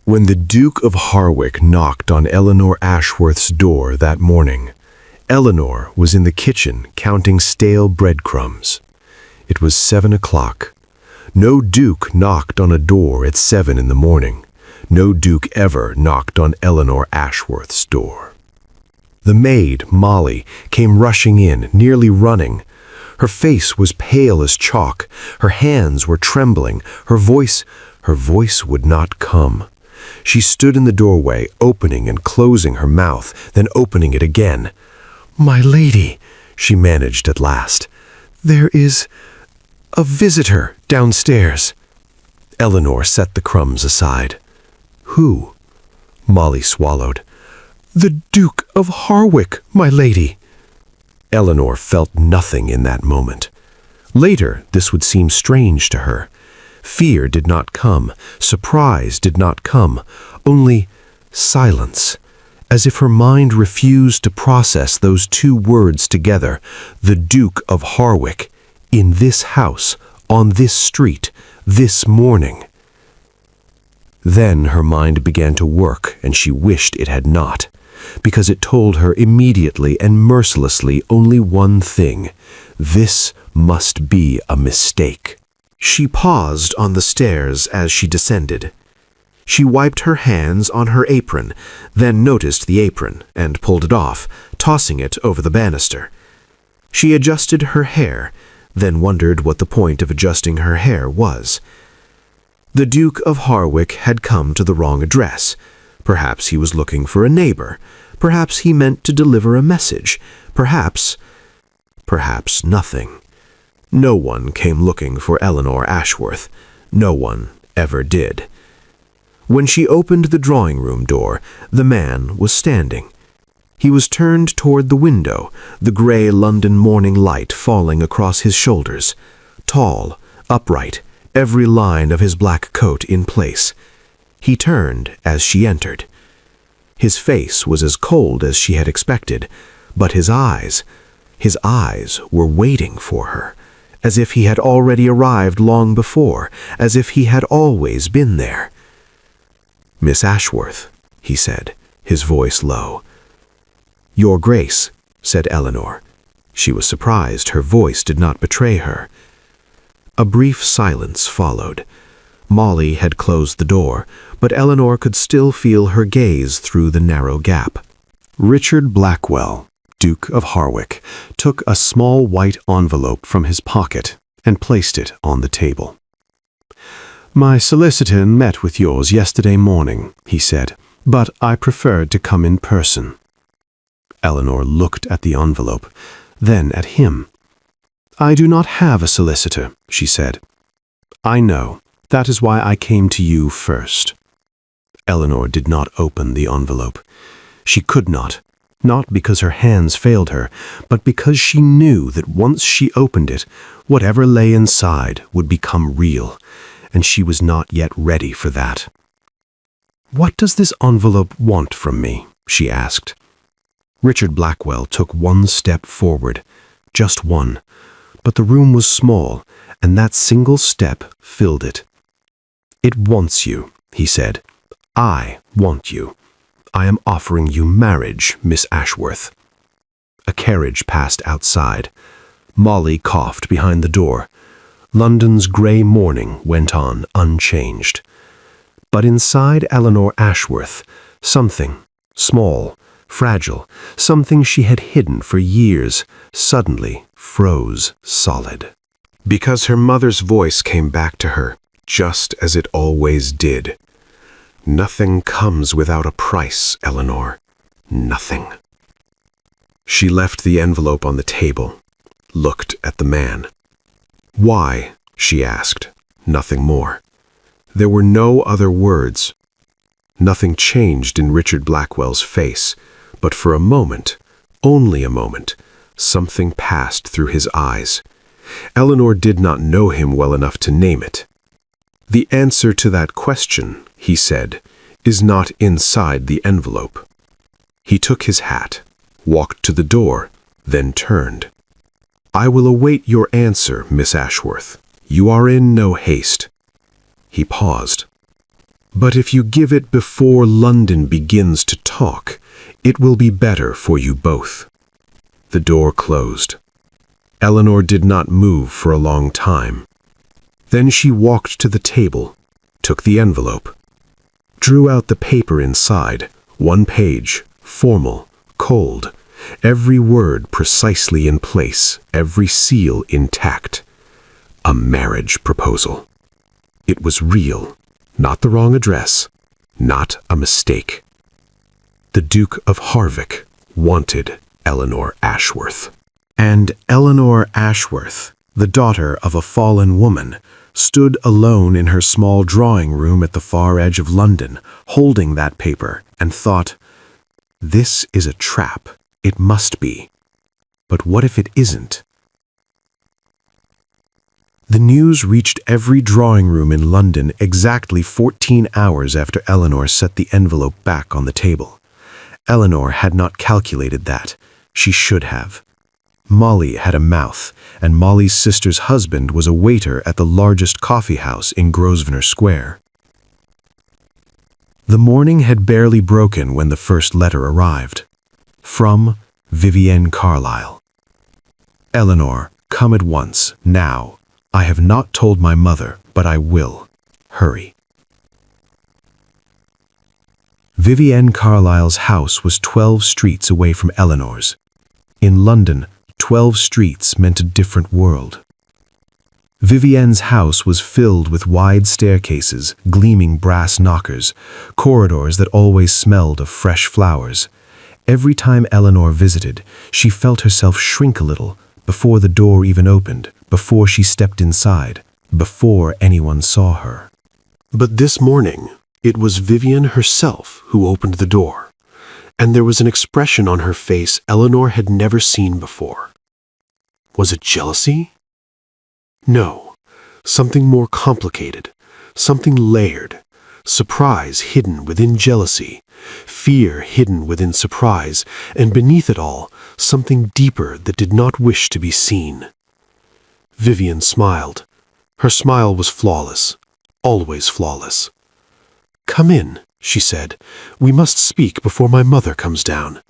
When the Duke of Harwick knocked on Eleanor Ashworth's door that morning, Eleanor was in the kitchen counting stale breadcrumbs. It was 7 o'clock. No duke knocked on a door at 7 in the morning. No duke ever knocked on Eleanor Ashworth's door. The maid, Molly, came rushing in, nearly running. Her face was pale as chalk. Her hands were trembling. Her voice would not come. She stood in the doorway, opening and closing her mouth, then opening it again. "My lady," she managed at last, "there is a visitor downstairs." Eleanor set the crumbs aside. "Who?" Molly swallowed. "The Duke of Harwick, my lady." Eleanor felt nothing in that moment. Later, this would seem strange to her. Fear did not come, surprise did not come, only silence, as if her mind refused to process those two words together, the Duke of Harwick, in this house, on this street, this morning. Then her mind began to work, and she wished it had not, because it told her immediately and mercilessly only one thing: this must be a mistake. She paused on the stairs as she descended. She wiped her hands on her apron, then noticed the apron and pulled it off, tossing it over the banister. She adjusted her hair, then wondered what the point of adjusting her hair was. The Duke of Harwick had come to the wrong address. Perhaps he was looking for a neighbor. Perhaps he meant to deliver a message. Perhaps nothing. No one came looking for Eleanor Ashworth. No one ever did. When she opened the drawing-room door, the man was standing. He was turned toward the window, the gray London morning light falling across his shoulders. Tall, upright, every line of his black coat in place. He turned as she entered. His face was as cold as she had expected, but his eyes were waiting for her, as if he had already arrived long before, as if he had always been there. "Miss Ashworth," he said, his voice low. "Your Grace," said Eleanor. She was surprised her voice did not betray her. A brief silence followed. Molly had closed the door, but Eleanor could still feel her gaze through the narrow gap. Richard Blackwell, Duke of Harwick, took a small white envelope from his pocket and placed it on the table. "My solicitor met with yours yesterday morning," he said, "but I preferred to come in person." Eleanor looked at the envelope, then at him. "I do not have a solicitor," she said. "I know. That is why I came to you first." Eleanor did not open the envelope. She could not because her hands failed her, but because she knew that once she opened it, whatever lay inside would become real, and she was not yet ready for that. "What does this envelope want from me?" she asked. Richard Blackwell took one step forward, just one, but the room was small, and that single step filled it. "It wants you," he said. "I want you. I am offering you marriage, Miss Ashworth." A carriage passed outside. Molly coughed behind the door. London's grey morning went on unchanged. But inside Eleanor Ashworth, something, small, fragile, something she had hidden for years, suddenly froze solid. Because her mother's voice came back to her, just as it always did. "Nothing comes without a price, Eleanor. Nothing." She left the envelope on the table, looked at the man. "Why?" she asked. Nothing more. There were no other words. Nothing changed in Richard Blackwell's face, but for a moment, only a moment, something passed through his eyes. Eleanor did not know him well enough to name it. "The answer to that question," he said, "is not inside the envelope." He took his hat, walked to the door, then turned. "I will await your answer, Miss Ashworth. You are in no haste." He paused. But if you give it before London begins to talk, it will be better for you both." The door closed. Eleanor did not move for a long time. Then she walked to the table, took the envelope, drew out the paper inside, 1 page, formal, cold, every word precisely in place, every seal intact. A marriage proposal. It was real, not the wrong address, not a mistake. The Duke of Harwick wanted Eleanor Ashworth. And Eleanor Ashworth, the daughter of a fallen woman, stood alone in her small drawing room at the far edge of London, holding that paper, and thought, "This is a trap. It must be. But what if it isn't?" The news reached every drawing room in London exactly 14 hours after Eleanor set the envelope back on the table. Eleanor had not calculated that. She should have. Molly had a mouth, and Molly's sister's husband was a waiter at the largest coffee house in Grosvenor Square. The morning had barely broken when the first letter arrived. From Vivienne Carlyle. "Eleanor, come at once, now. I have not told my mother, but I will. Hurry." Vivienne Carlyle's house was 12 streets away from Eleanor's. In London, 12 streets meant a different world. Vivienne's house was filled with wide staircases, gleaming brass knockers, corridors that always smelled of fresh flowers. Every time Eleanor visited, she felt herself shrink a little, before the door even opened, before she stepped inside, before anyone saw her. But this morning, it was Vivienne herself who opened the door, and there was an expression on her face Eleanor had never seen before. Was it jealousy? No, something more complicated, something layered, surprise hidden within jealousy, fear hidden within surprise, and beneath it all, something deeper that did not wish to be seen. Vivienne smiled. Her smile was flawless, always flawless. "Come in," she said. "We must speak before my mother comes down."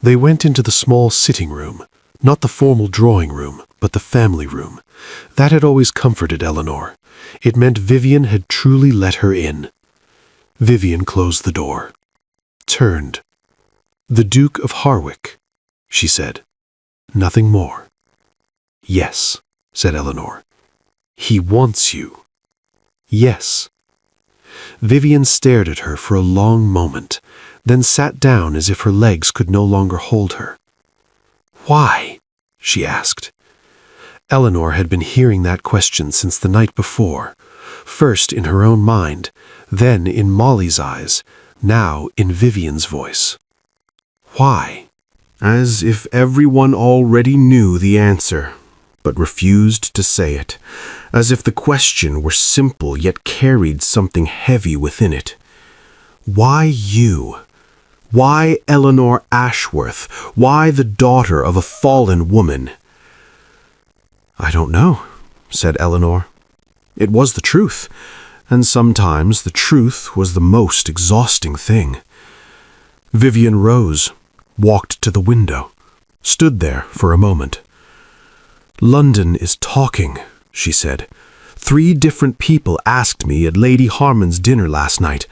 They went into the small sitting room, not the formal drawing room, but the family room. That had always comforted Eleanor. It meant Vivienne had truly let her in. Vivienne closed the door, turned. "The Duke of Harwick," she said. "Nothing more." "Yes," said Eleanor. "He wants you." "Yes." Vivienne stared at her for a long moment, then sat down as if her legs could no longer hold her. "Why?" she asked. Eleanor had been hearing that question since the night before, first in her own mind, then in Molly's eyes, now in Vivienne's voice. Why? As if everyone already knew the answer, but refused to say it, as if the question were simple yet carried something heavy within it. Why you? Why Eleanor Ashworth? Why the daughter of a fallen woman? "I don't know," said Eleanor. It was the truth, and sometimes the truth was the most exhausting thing. Vivienne rose, walked to the window, stood there for a moment. "London is talking," she said. "3 different people asked me at Lady Harmon's dinner last night.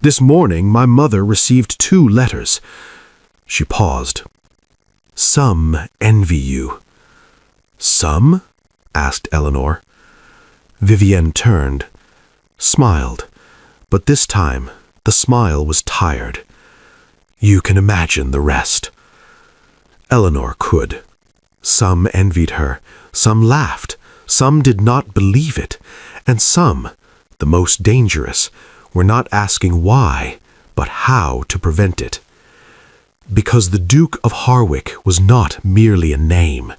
This morning my mother received 2 letters." She paused. "Some envy you." "Some?" asked Eleanor. Vivienne turned, smiled, but this time the smile was tired. "You can imagine the rest." Eleanor could. Some envied her, some laughed, some did not believe it, and some, the most dangerous, were not asking why, but how to prevent it. Because the Duke of Harwick was not merely a name.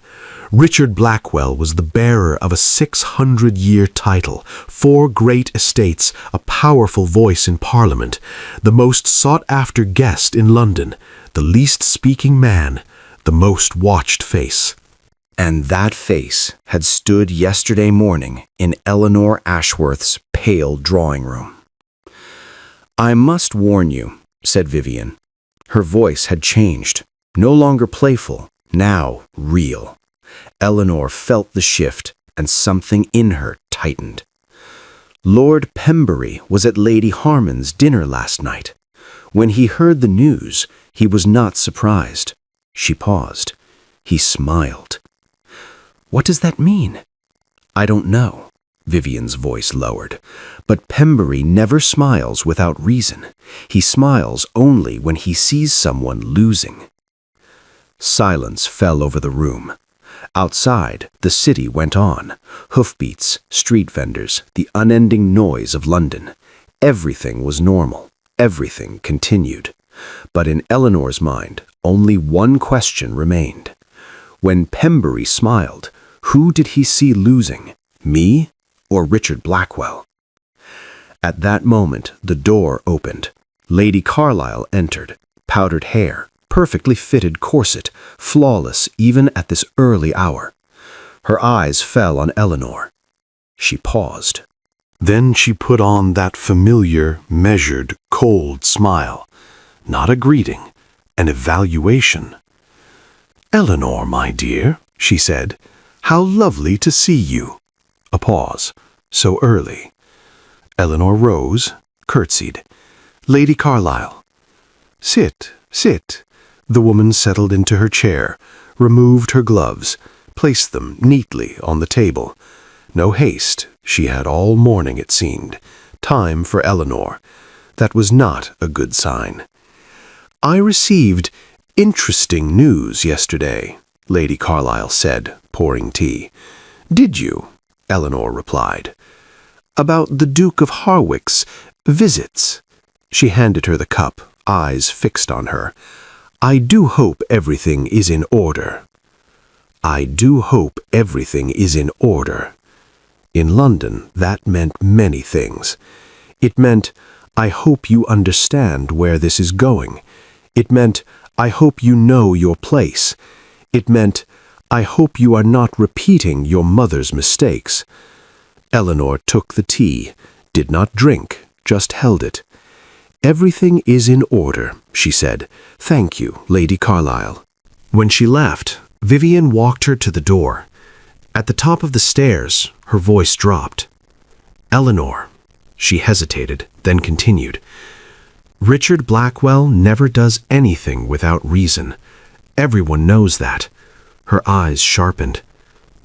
Richard Blackwell was the bearer of a 600-year title, 4 great estates, a powerful voice in Parliament, the most sought-after guest in London, the least speaking man, the most watched face. And that face had stood yesterday morning in Eleanor Ashworth's pale drawing room. "I must warn you," said Vivian. Her voice had changed, no longer playful, now real. Eleanor felt the shift, and something in her tightened. Lord Pembury was at Lady Harmon's dinner last night. When he heard the news, he was not surprised. She paused. He smiled. "What does that mean?" "I don't know." Vivian's voice lowered. "But Pembury never smiles without reason. He smiles only when he sees someone losing." Silence fell over the room. Outside, the city went on. Hoofbeats, street vendors, the unending noise of London. Everything was normal. Everything continued. But in Eleanor's mind, only one question remained. When Pembury smiled, who did he see losing? Me or Richard Blackwell? At that moment, the door opened. Lady Carlisle entered, powdered hair, perfectly fitted corset, flawless even at this early hour. Her eyes fell on Eleanor. She paused. Then she put on that familiar, measured, cold smile. Not a greeting, an evaluation. "Eleanor, my dear," she said, "how lovely to see you." A pause. So early. Eleanor rose, curtsied. "Lady Carlisle." "Sit, sit." The woman settled into her chair, removed her gloves, placed them neatly on the table. No haste. She had all morning, it seemed. Time for Eleanor. That was not a good sign. "I received interesting news yesterday," Lady Carlisle said, pouring tea. "Did you?" Eleanor replied. "About the Duke of Harwick's visits." She handed her the cup, eyes fixed on her. "I do hope everything is in order." "I do hope everything is in order." In London, that meant many things. It meant, "I hope you understand where this is going." It meant, "I hope you know your place." It meant, "I hope you are not repeating your mother's mistakes." Eleanor took the tea, did not drink, just held it. "Everything is in order," she said. "Thank you, Lady Carlisle." When she left, Vivian walked her to the door. At the top of the stairs, her voice dropped. "Eleanor." She hesitated, then continued. "Richard Blackwell never does anything without reason. Everyone knows that." Her eyes sharpened.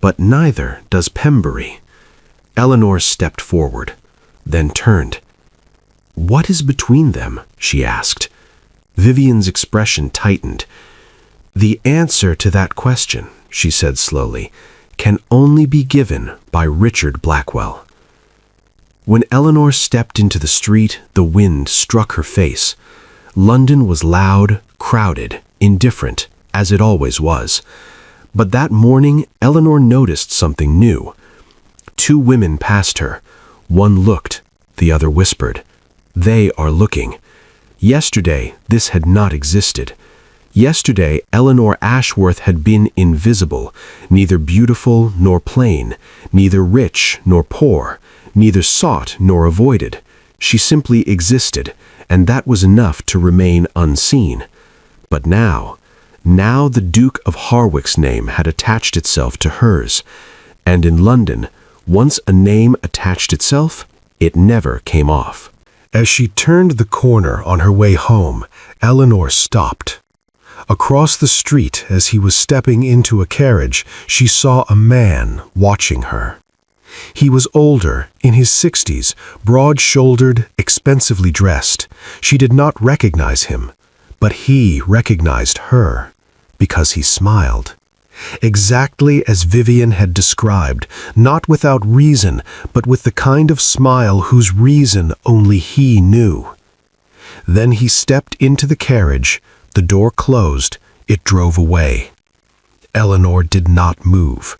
"But neither does Pembury." Eleanor stepped forward, then turned. "What is between them?" she asked. Vivian's expression tightened. "The answer to that question," she said slowly, "can only be given by Richard Blackwell." When Eleanor stepped into the street, the wind struck her face. London was loud, crowded, indifferent, as it always was. But that morning, Eleanor noticed something new. Two women passed her. One looked, the other whispered. They are looking. Yesterday, this had not existed. Yesterday, Eleanor Ashworth had been invisible, neither beautiful nor plain, neither rich nor poor, neither sought nor avoided. She simply existed, and that was enough to remain unseen. But now the Duke of Harwick's name had attached itself to hers, and in London, once a name attached itself, it never came off. As she turned the corner on her way home, Eleanor stopped. Across the street, as he was stepping into a carriage, she saw a man watching her. He was older, in his 60s, broad-shouldered, expensively dressed. She did not recognize him, but he recognized her, because he smiled. Exactly as Vivian had described, not without reason, but with the kind of smile whose reason only he knew. Then he stepped into the carriage, the door closed, it drove away. Eleanor did not move.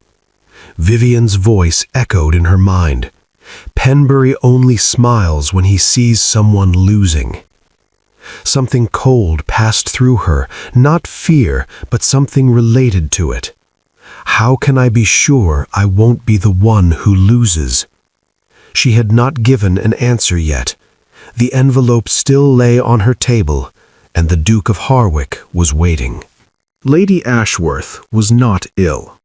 Vivian's voice echoed in her mind. Pembury only smiles when he sees someone losing. Something cold passed through her, not fear, but something related to it. How can I be sure I won't be the one who loses? She had not given an answer yet. The envelope still lay on her table, and the Duke of Harwick was waiting. Lady Ashworth was not ill.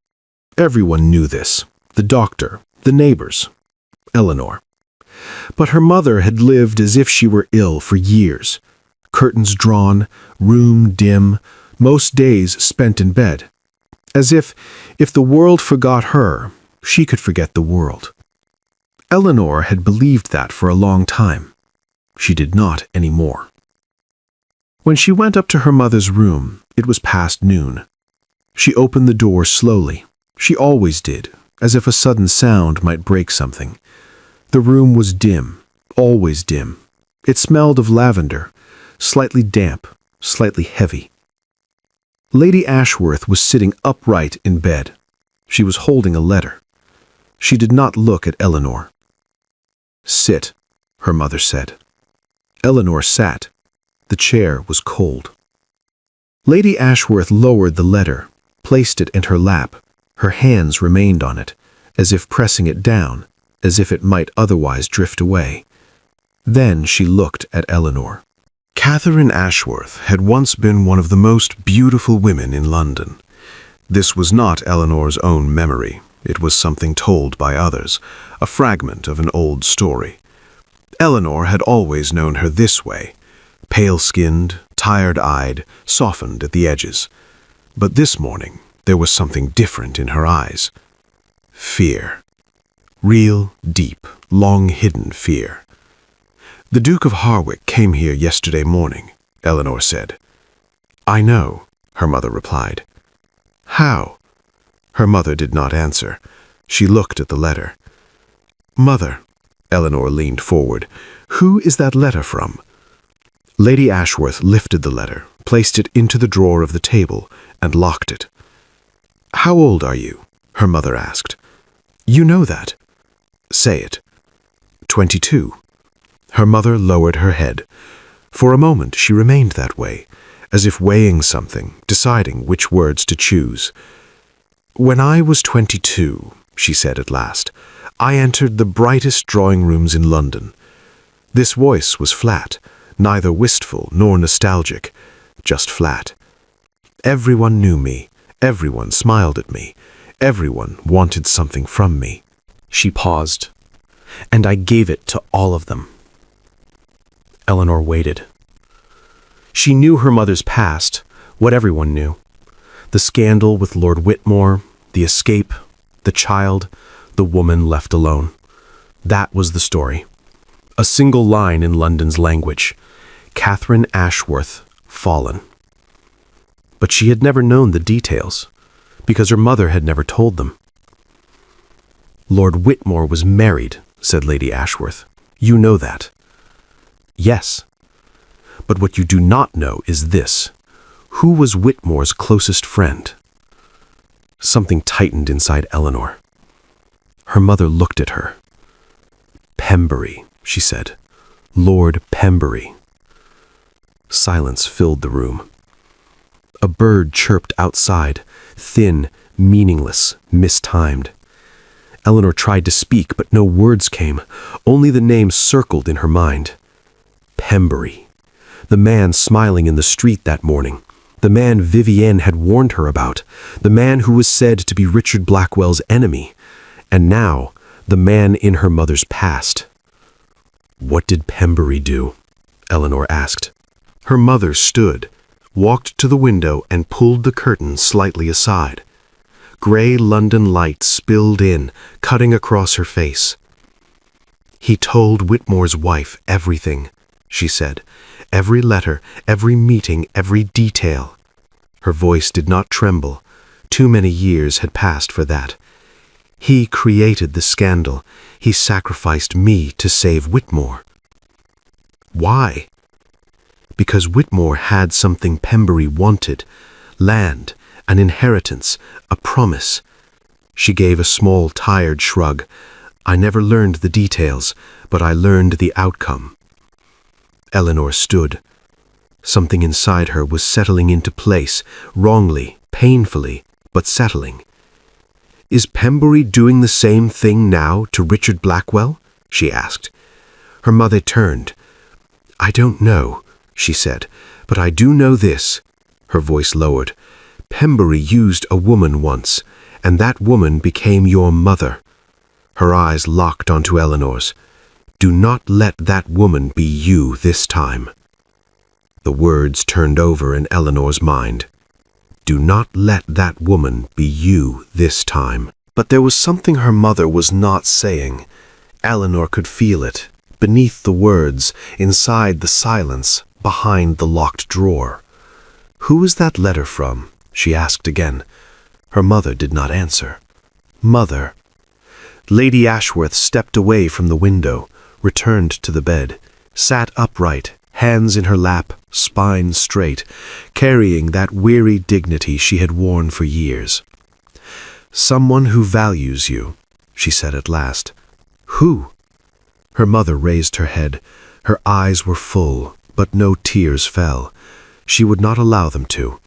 Everyone knew this: the doctor, the neighbors, Eleanor. But her mother had lived as if she were ill for years. Curtains drawn, room dim, most days spent in bed. As if the world forgot her, she could forget the world. Eleanor had believed that for a long time. She did not anymore. When she went up to her mother's room, it was past noon. She opened the door slowly. She always did, as if a sudden sound might break something. The room was dim, always dim. It smelled of lavender, slightly damp, slightly heavy. Lady Ashworth was sitting upright in bed. She was holding a letter. She did not look at Eleanor. "Sit," her mother said. Eleanor sat. The chair was cold. Lady Ashworth lowered the letter, placed it in her lap. Her hands remained on it, as if pressing it down, as if it might otherwise drift away. Then she looked at Eleanor. Catherine Ashworth had once been one of the most beautiful women in London. This was not Eleanor's own memory. It was something told by others, a fragment of an old story. Eleanor had always known her this way, pale-skinned, tired-eyed, softened at the edges. But this morning, there was something different in her eyes. Fear. Real, deep, long-hidden fear. "The Duke of Harwick came here yesterday morning," Eleanor said. "I know," her mother replied. "How?" Her mother did not answer. She looked at the letter. "Mother," Eleanor leaned forward, "who is that letter from?" Lady Ashworth lifted the letter, placed it into the drawer of the table, and locked it. "How old are you?" her mother asked. "You know that." "Say it." 22. Her mother lowered her head. For a moment she remained that way, as if weighing something, deciding which words to choose. "When I was 22, she said at last, I entered the brightest drawing rooms in London. This voice was flat, neither wistful nor nostalgic, just flat. Everyone knew me, everyone smiled at me, everyone wanted something from me." She paused. "And I gave it to all of them." Eleanor waited. She knew her mother's past, what everyone knew. The scandal with Lord Whitmore, the escape, the child, the woman left alone. That was the story. A single line in London's language. Catherine Ashworth, fallen. But she had never known the details, because her mother had never told them. "Lord Whitmore was married," said Lady Ashworth. "You know that." "Yes. But what you do not know is this. Who was Whitmore's closest friend?" Something tightened inside Eleanor. Her mother looked at her. "Pembury," she said. "Lord Pembury." Silence filled the room. A bird chirped outside, thin, meaningless, mistimed. Eleanor tried to speak, but no words came. Only the name circled in her mind. Pembury. The man smiling in the street that morning. The man Vivienne had warned her about. The man who was said to be Richard Blackwell's enemy. And now, the man in her mother's past. "What did Pembury do?" Eleanor asked. Her mother stood, walked to the window and pulled the curtain slightly aside. Gray London light spilled in, cutting across her face. "He told Whitmore's wife everything," she said. "Every letter, every meeting, every detail." Her voice did not tremble. Too many years had passed for that. "He created the scandal. He sacrificed me to save Whitmore." "Why?" "Because Whitmore had something Pembury wanted. Land, an inheritance, a promise." She gave a small, tired shrug. "I never learned the details, but I learned the outcome." Eleanor stood. Something inside her was settling into place, wrongly, painfully, but settling. "Is Pembury doing the same thing now to Richard Blackwell?" she asked. Her mother turned. "I don't know," she said, "but I do know this." Her voice lowered. "Pembury used a woman once, and that woman became your mother." Her eyes locked onto Eleanor's. "Do not let that woman be you this time." The words turned over in Eleanor's mind. "Do not let that woman be you this time." But there was something her mother was not saying. Eleanor could feel it, beneath the words, inside the silence, behind the locked drawer. "Who is that letter from?" she asked again. Her mother did not answer. "Mother." Lady Ashworth stepped away from the window, returned to the bed, sat upright, hands in her lap, spine straight, carrying that weary dignity she had worn for years. "Someone who values you," she said at last. "Who?" Her mother raised her head. Her eyes were full, but no tears fell. She would not allow them to.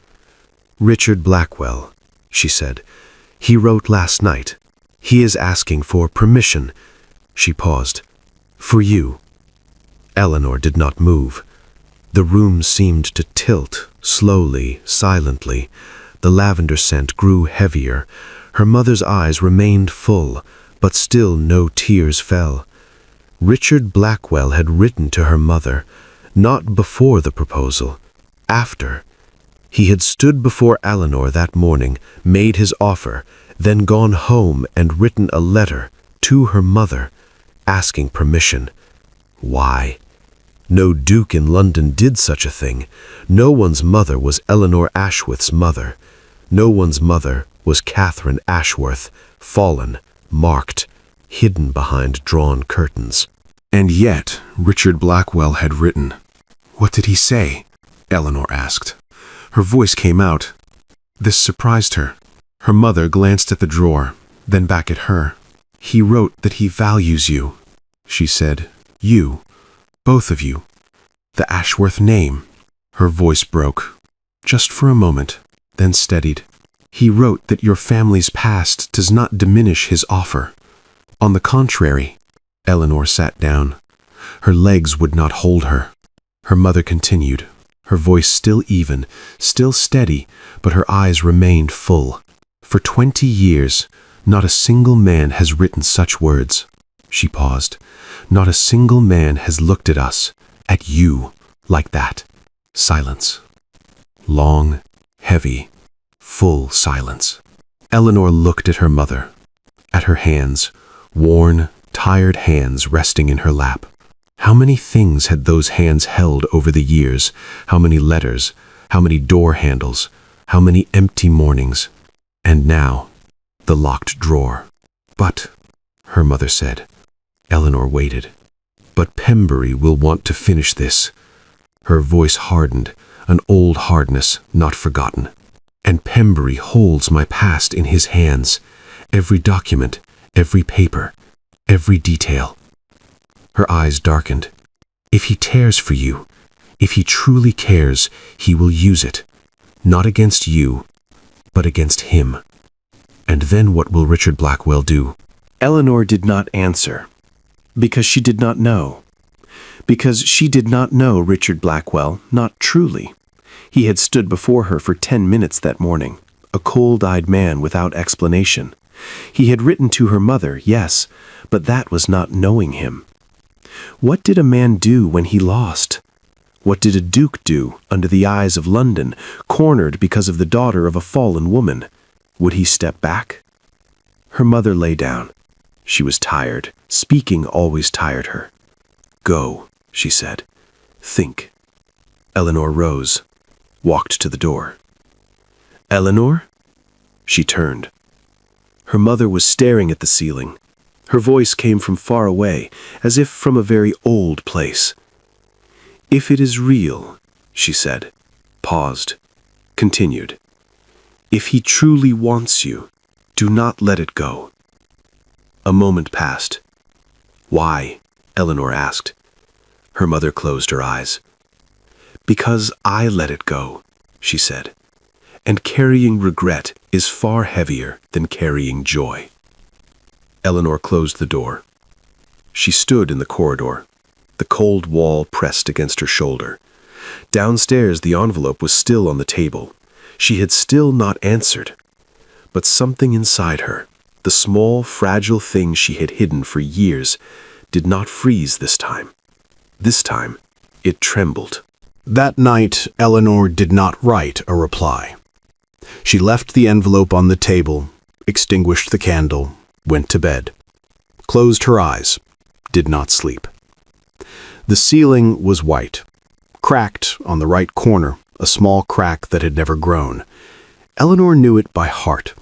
"Richard Blackwell," she said. "He wrote last night. He is asking for permission." She paused. "For you." Eleanor did not move. The room seemed to tilt, slowly, silently. The lavender scent grew heavier. Her mother's eyes remained full, but still no tears fell. Richard Blackwell had written to her mother, not before the proposal, after. He had stood before Eleanor that morning, made his offer, then gone home and written a letter to her mother, asking permission. Why? No duke in London did such a thing. No one's mother was Eleanor Ashworth's mother. No one's mother was Catherine Ashworth, fallen, marked, hidden behind drawn curtains. And yet, Richard Blackwell had written. "What did he say?" Eleanor asked. Her voice came out. This surprised her. Her mother glanced at the drawer, then back at her. "He wrote that he values you," she said. "You. Both of you. The Ashworth name." Her voice broke. Just for a moment, then steadied. "He wrote that your family's past does not diminish his offer. On the contrary." Eleanor sat down. Her legs would not hold her. Her mother continued, her voice still even, still steady, but her eyes remained full. "For 20 years, not a single man has written such words." She paused. "Not a single man has looked at us, at you, like that." Silence. Long, heavy, full silence. Eleanor looked at her mother, at her hands, worn, tired hands resting in her lap. How many things had those hands held over the years? How many letters? How many door handles? How many empty mornings? And now, the locked drawer. "But," her mother said. Eleanor waited. "But Pembury will want to finish this." Her voice hardened, an old hardness not forgotten. "And Pembury holds my past in his hands. Every document, every paper, every detail." Her eyes darkened. "If he cares for you, if he truly cares, he will use it. Not against you, but against him. And then what will Richard Blackwell do?" Eleanor did not answer, because she did not know. Because she did not know Richard Blackwell, not truly. He had stood before her for 10 minutes that morning, a cold-eyed man without explanation. He had written to her mother, yes, but that was not knowing him. What did a man do when he lost? What did a duke do under the eyes of London, cornered because of the daughter of a fallen woman? Would he step back? Her mother lay down. She was tired. Speaking always tired her. "Go," she said. "Think." Eleanor rose, walked to the door. "Eleanor?" She turned. Her mother was staring at the ceiling. Her voice came from far away, as if from a very old place. "If it is real," she said, paused, continued. "If he truly wants you, do not let it go." A moment passed. "Why?" Eleanor asked. Her mother closed her eyes. "Because I let it go," she said. "And carrying regret is far heavier than carrying joy." Eleanor closed the door. She stood in the corridor. the cold wall pressed against her shoulder. Downstairs, the envelope was still on the table. She had still not answered. But something inside her, the small, fragile thing she had hidden for years, did not freeze this time. This time, it trembled. That night, Eleanor did not write a reply. She left the envelope on the table, extinguished the candle, went to bed, closed her eyes, did not sleep. The ceiling was white, cracked on the right corner, a small crack that had never grown. Eleanor knew it by heart.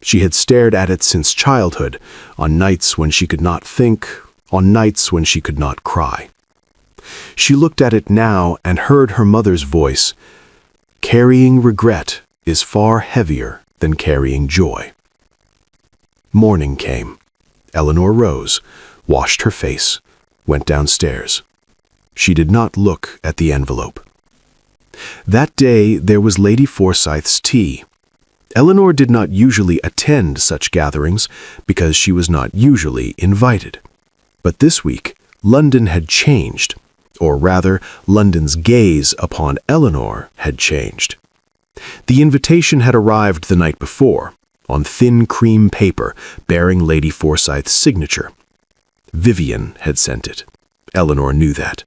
She had stared at it since childhood, on nights when she could not think, on nights when she could not cry. She looked at it now and heard her mother's voice. Carrying regret is far heavier than carrying joy. Morning came. Eleanor rose, washed her face, went downstairs. She did not look at the envelope. That day there was Lady Forsyth's tea. Eleanor did not usually attend such gatherings because she was not usually invited. But this week, London had changed, or rather, London's gaze upon Eleanor had changed. The invitation had arrived the night before, on thin cream paper bearing Lady Forsyth's signature. Vivian had sent it. Eleanor knew that.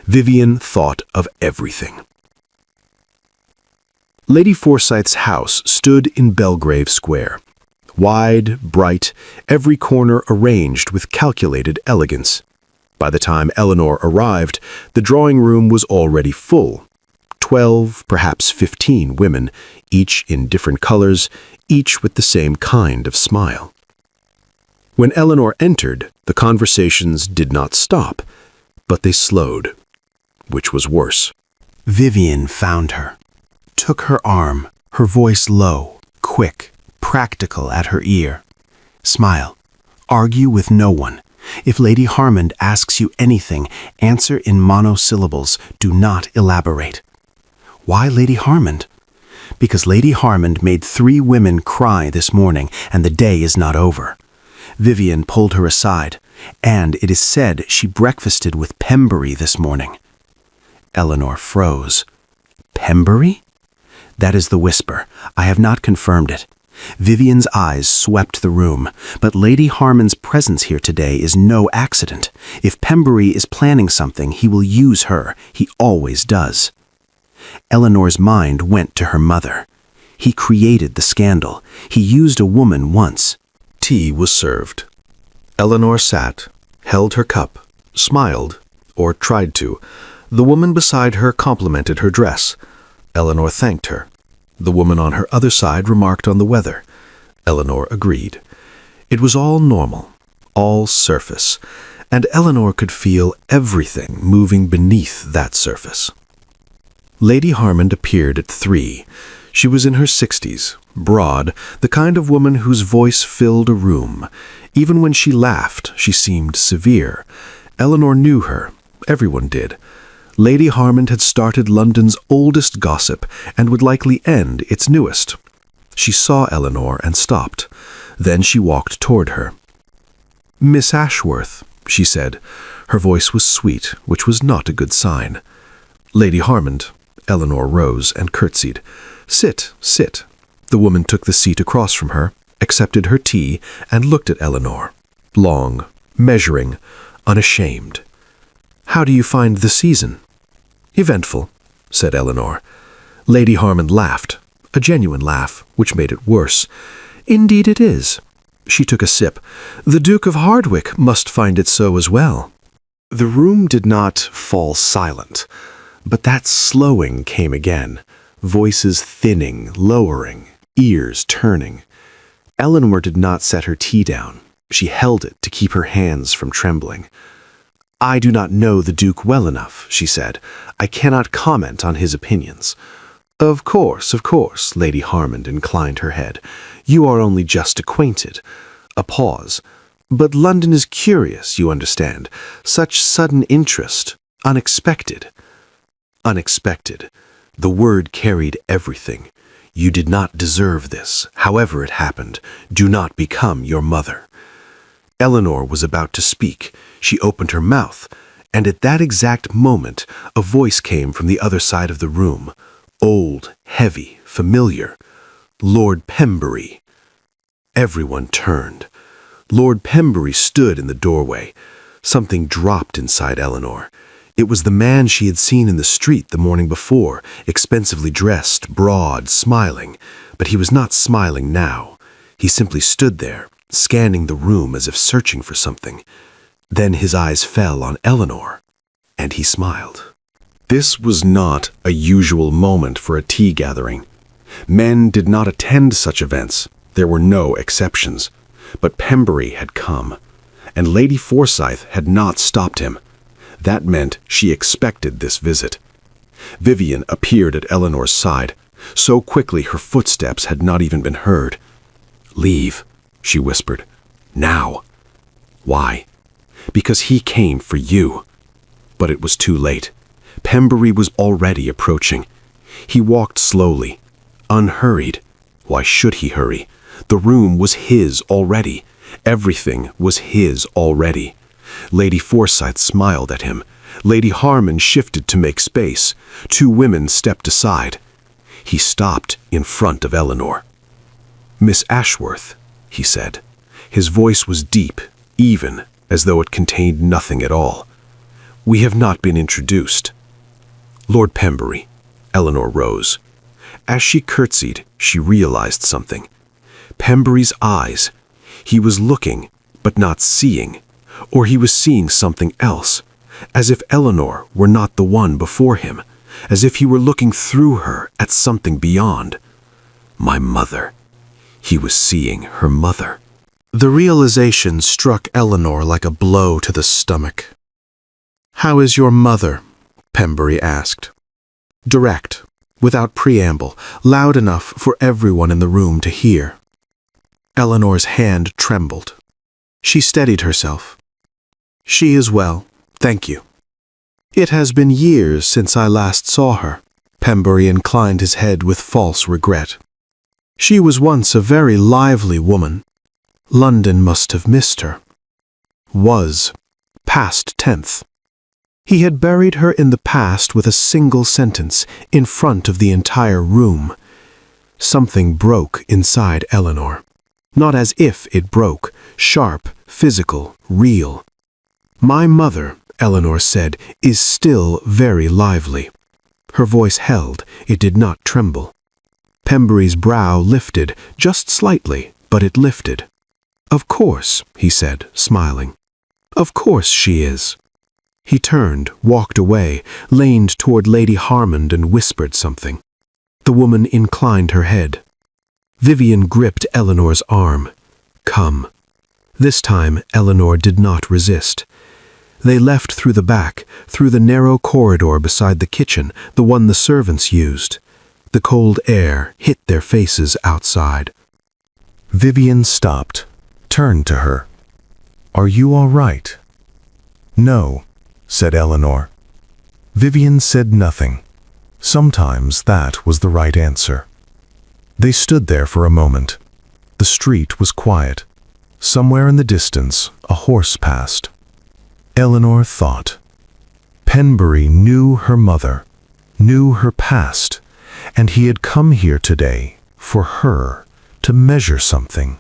Vivian thought of everything. Lady Forsyth's house stood in Belgrave Square. Wide, bright, every corner arranged with calculated elegance. By the time Eleanor arrived, the drawing room was already full. 12, perhaps 15 women, each in different colors, each with the same kind of smile. When Eleanor entered, the conversations did not stop, but they slowed, which was worse. Vivian found her, took her arm, her voice low, quick, practical at her ear. Smile. Argue with no one. If Lady Harmond asks you anything, answer in monosyllables. Do not elaborate. Why Lady Harmond? Because Lady Harmond made 3 women cry this morning, and the day is not over. Vivian pulled her aside, and it is said she breakfasted with Pembury this morning. Eleanor froze. Pembury? That is the whisper. I have not confirmed it. Vivian's eyes swept the room, but Lady Harmon's presence here today is no accident. If Pembury is planning something, he will use her. He always does. Eleanor's mind went to her mother. He created the scandal. He used a woman once. Tea was served. Eleanor sat, held her cup, smiled, or tried to. The woman beside her complimented her dress. Eleanor thanked her. The woman on her other side remarked on the weather. Eleanor agreed. It was all normal, all surface, and Eleanor could feel everything moving beneath that surface. Lady Harmond appeared at 3. She was in her 60s, broad, the kind of woman whose voice filled a room. Even when she laughed, she seemed severe. Eleanor knew her. Everyone did. Lady Harmond had started London's oldest gossip and would likely end its newest. She saw Eleanor and stopped. Then she walked toward her. "Miss Ashworth," she said. Her voice was sweet, which was not a good sign. "Lady Harmond." Eleanor rose and curtsied. "Sit, sit." The woman took the seat across from her, accepted her tea, and looked at Eleanor. Long, measuring, unashamed. "How do you find the season?" "Eventful," said Eleanor. Lady Harmond laughed, a genuine laugh, which made it worse. "Indeed it is." She took a sip. "The Duke of Hardwicke must find it so as well." The room did not fall silent, but that slowing came again, voices thinning, lowering, ears turning. Eleanor did not set her tea down. She held it to keep her hands from trembling. "I do not know the Duke well enough," she said. "I cannot comment on his opinions." Of course, Lady Harmond inclined her head. "You are only just acquainted." A pause. "But London is curious, you understand. Such sudden interest. Unexpected." Unexpected. The word carried everything. You did not deserve this. However it happened, do not become your mother. Eleanor was about to speak. She opened her mouth. And at that exact moment, a voice came from the other side of the room. Old, heavy, familiar. Lord Pembury. Everyone turned. Lord Pembury stood in the doorway. Something dropped inside Eleanor. It was the man she had seen in the street the morning before, expensively dressed, broad, smiling. But he was not smiling now. He simply stood there, scanning the room as if searching for something. Then his eyes fell on Eleanor, and he smiled. This was not a usual moment for a tea gathering. Men did not attend such events. There were no exceptions. But Pembury had come, and Lady Forsyth had not stopped him. That meant she expected this visit. Vivian appeared at Eleanor's side. So quickly her footsteps had not even been heard. "Leave," she whispered. "Now." "Why?" "Because he came for you." But it was too late. Pembury was already approaching. He walked slowly, unhurried. Why should he hurry? The room was his already. Everything was his already. Lady Forsyth smiled at him. Lady Harmon shifted to make space. Two women stepped aside. He stopped in front of Eleanor. "Miss Ashworth," he said. His voice was deep, even, as though it contained nothing at all. "We have not been introduced." "Lord Pembury." Eleanor rose. As she curtsied, she realized something. Pembury's eyes. He was looking, but not seeing. Or he was seeing something else, as if Eleanor were not the one before him, as if he were looking through her at something beyond. My mother. He was seeing her mother. The realization struck Eleanor like a blow to the stomach. "How is your mother?" Pembury asked. Direct, without preamble, loud enough for everyone in the room to hear. Eleanor's hand trembled. She steadied herself. "She is well, thank you." "It has been years since I last saw her." Pembury inclined his head with false regret. "She was once a very lively woman. London must have missed her." Was, past tense. He had buried her in the past with a single sentence, in front of the entire room. Something broke inside Eleanor. Not as if it broke, sharp, physical, real. "My mother," Eleanor said, "is still very lively." Her voice held, it did not tremble. Pembury's brow lifted, just slightly, but it lifted. "Of course," he said, smiling. "Of course she is." He turned, walked away, leaned toward Lady Harmon and whispered something. The woman inclined her head. Vivian gripped Eleanor's arm. "Come." This time Eleanor did not resist. They left through the back, through the narrow corridor beside the kitchen, the one the servants used. The cold air hit their faces outside. Vivian stopped, turned to her. "Are you all right?" "No," said Eleanor. Vivian said nothing. Sometimes that was the right answer. They stood there for a moment. The street was quiet. Somewhere in the distance, a horse passed. Eleanor thought. Pembury knew her mother, knew her past, and he had come here today, for her, to measure something.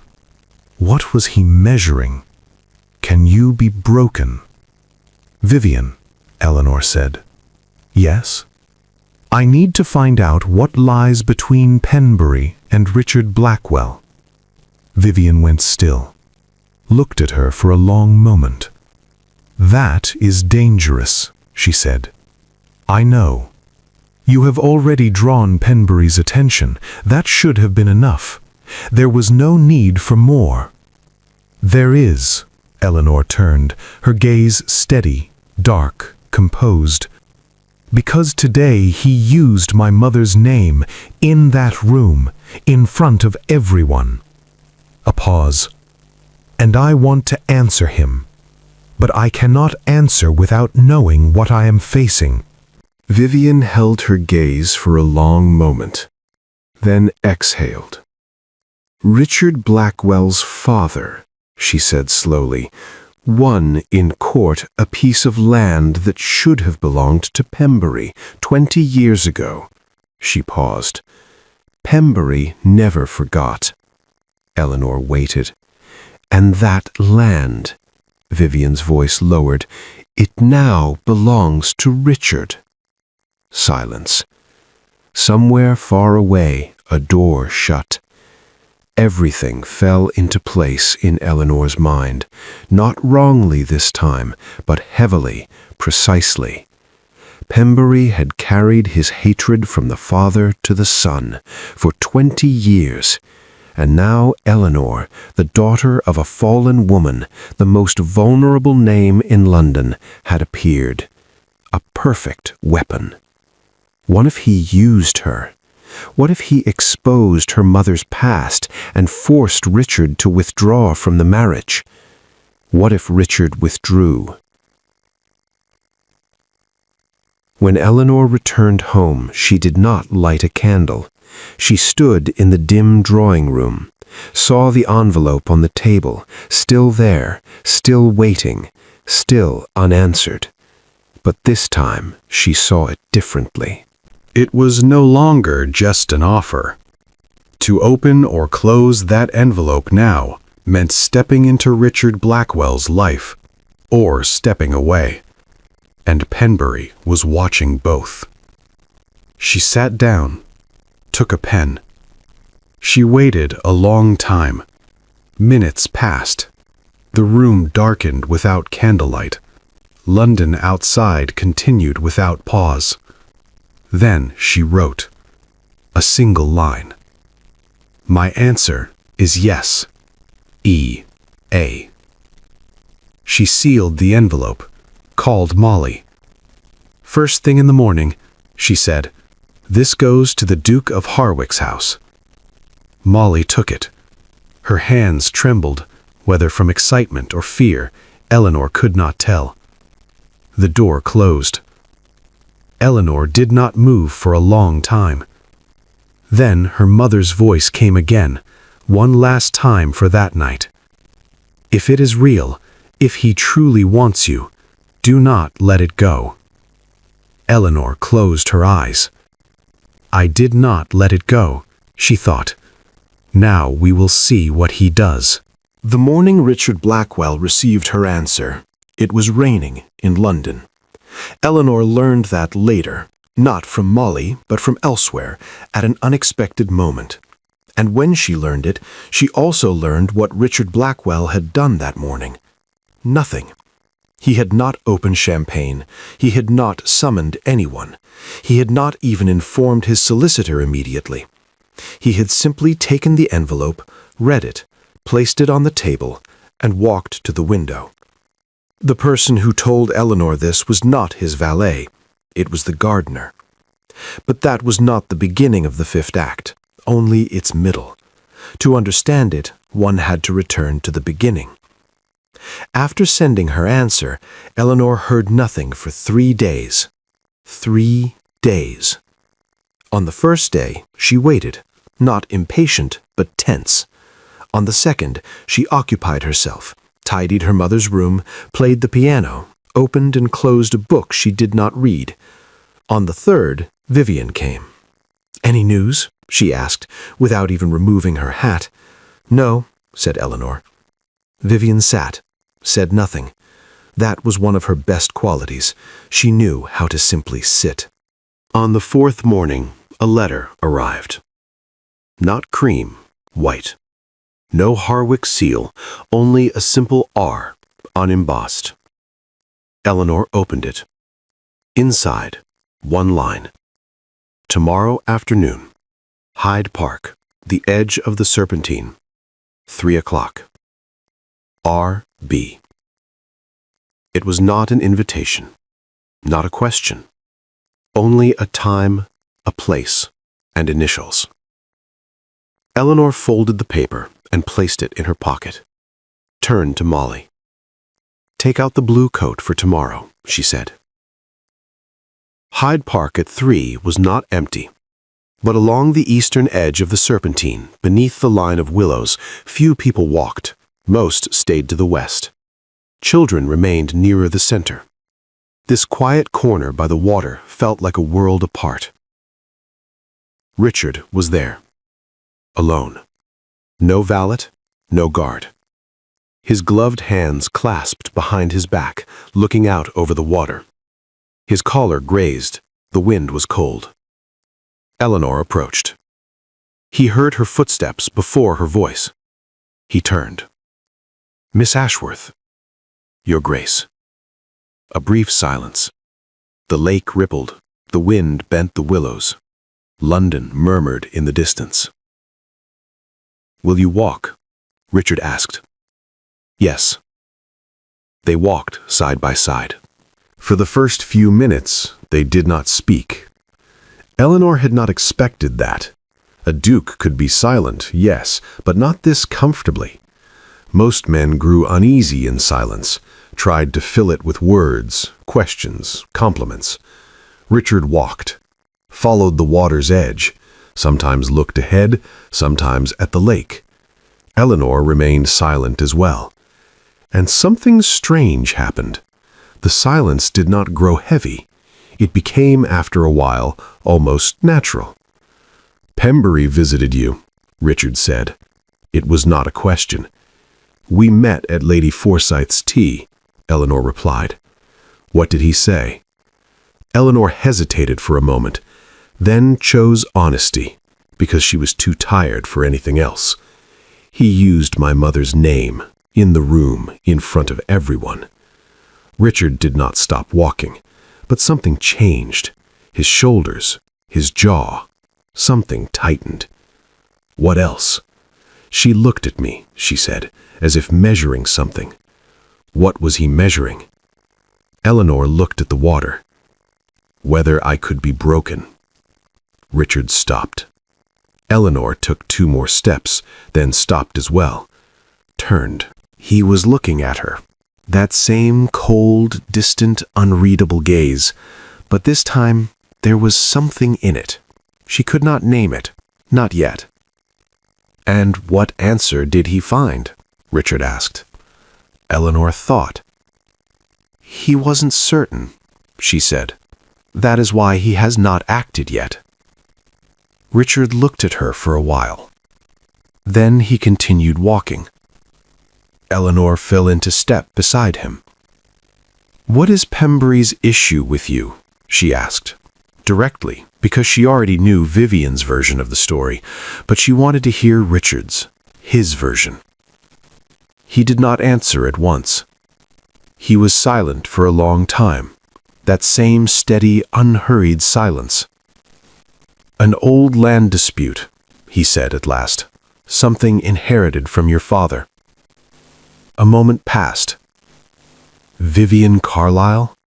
What was he measuring? "Can you be broken?" "Vivian," Eleanor said. "Yes?" "I need to find out what lies between Pembury and Richard Blackwell." Vivian went still, looked at her for a long moment. "That is dangerous," she said. "I know. You have already drawn Pembury's attention. That should have been enough. There was no need for more." "There is." Eleanor turned, her gaze steady, dark, composed. "Because today he used my mother's name in that room, in front of everyone." A pause. "And I want to answer him. But I cannot answer without knowing what I am facing." Vivian held her gaze for a long moment, then exhaled. "Richard Blackwell's father," she said slowly, won in court a piece of land that should have belonged to Pembury 20 years ago. She paused. Pembury never forgot. Eleanor waited. And that land, Vivian's voice lowered, it now belongs to Richard. Silence. Somewhere far away, a door shut. Everything fell into place in Eleanor's mind, not wrongly this time, but heavily, precisely. Pembury had carried his hatred from the father to the son for 20 years, and now Eleanor, the daughter of a fallen woman, the most vulnerable name in London, had appeared. A perfect weapon. What if he used her? What if he exposed her mother's past and forced Richard to withdraw from the marriage? What if Richard withdrew? When Eleanor returned home, she did not light a candle. She stood in the dim drawing room, saw the envelope on the table, still there, still waiting, still unanswered. But this time she saw it differently. It was no longer just an offer. To open or close that envelope now meant stepping into Richard Blackwell's life, or stepping away. And Pembury was watching both. She sat down, took a pen. She waited a long time. Minutes passed. The room darkened without candlelight. London outside continued without pause. Then she wrote a single line. My answer is yes. E.A. She sealed the envelope, called Molly. First thing in the morning, she said, this goes to the Duke of Harwick's house. Molly took it. Her hands trembled, whether from excitement or fear, Eleanor could not tell. The door closed. Eleanor did not move for a long time. Then her mother's voice came again, one last time for that night. If it is real, if he truly wants you, do not let it go. Eleanor closed her eyes. I did not let it go, she thought. Now we will see what he does. The morning Richard Blackwell received her answer, it was raining in London. Eleanor learned that later, not from Molly, but from elsewhere, at an unexpected moment. And when she learned it, she also learned what Richard Blackwell had done that morning. Nothing. He had not opened champagne. He had not summoned anyone. He had not even informed his solicitor immediately. He had simply taken the envelope, read it, placed it on the table, and walked to the window. The person who told Eleanor this was not his valet. It was the gardener. But that was not the beginning of the fifth act, only its middle. To understand it, one had to return to the beginning. After sending her answer, Eleanor heard nothing for 3 days. 3 days. On the first day, she waited, not impatient, but tense. On the second, she occupied herself, tidied her mother's room, played the piano, opened and closed a book she did not read. On the third, Vivian came. Any news? She asked, without even removing her hat. No, said Eleanor. Vivian sat, said nothing. That was one of her best qualities. She knew how to simply sit. On the fourth morning, a letter arrived. Not cream, white. No Harwick seal, only a simple R, unembossed. Eleanor opened it. Inside, one line. Tomorrow afternoon, Hyde Park, the edge of the Serpentine, 3 o'clock. R.B. It was not an invitation, not a question, only a time, a place, and initials. Eleanor folded the paper and placed it in her pocket. Turned to Molly. Take out the blue coat for tomorrow, she said. Hyde Park at 3 was not empty, but along the eastern edge of the Serpentine, beneath the line of willows, few people walked. Most stayed to the west. Children remained nearer the center. This quiet corner by the water felt like a world apart. Richard was there, alone. No valet, no guard. His gloved hands clasped behind his back, looking out over the water. His collar grazed, the wind was cold. Eleanor approached. He heard her footsteps before her voice. He turned. "Miss Ashworth." "Your Grace." A brief silence. The lake rippled, the wind bent the willows. London murmured in the distance. "Will you walk?" Richard asked. "Yes." They walked side by side. For the first few minutes, they did not speak. Eleanor had not expected that. A duke could be silent, yes, but not this comfortably. Most men grew uneasy in silence, tried to fill it with words, questions, compliments. Richard walked, followed the water's edge, sometimes looked ahead, sometimes at the lake. Eleanor remained silent as well. And something strange happened. The silence did not grow heavy. It became, after a while, almost natural. "Pembury visited you," Richard said. It was not a question. "We met at Lady Forsyth's tea," Eleanor replied. "What did he say?" Eleanor hesitated for a moment, then chose honesty, because she was too tired for anything else. "He used my mother's name, in the room, in front of everyone." Richard did not stop walking, but something changed. His shoulders, his jaw, something tightened. "What else?" "She looked at me," she said, as if measuring something. What was he measuring? Eleanor looked at the water. "Whether I could be broken." Richard stopped. Eleanor took 2 more steps, then stopped as well. Turned. He was looking at her. That same cold, distant, unreadable gaze. But this time, there was something in it. She could not name it. Not yet. "And what answer did he find?" Richard asked. Eleanor thought. "He wasn't certain," she said. "That is why he has not acted yet." Richard looked at her for a while. Then he continued walking. Eleanor fell into step beside him. "What is Pembury's issue with you?" she asked. Directly, because she already knew Vivian's version of the story, but she wanted to hear Richard's, his version. He did not answer at once. He was silent for a long time, that same steady, unhurried silence. "An old land dispute," he said at last. "Something inherited from your father." A moment passed. "Vivian Carlyle?"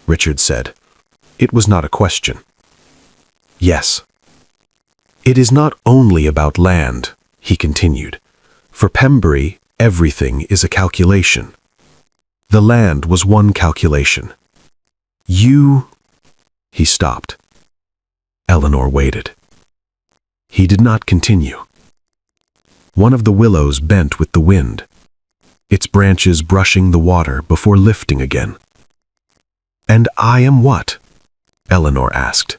Richard said. It was not a question. "Yes." "It is not only about land," he continued. "For Pembury, everything is a calculation. The land was one calculation. You—" He stopped. Eleanor waited. He did not continue. One of the willows bent with the wind, its branches brushing the water before lifting again. "And I am what?" Eleanor asked.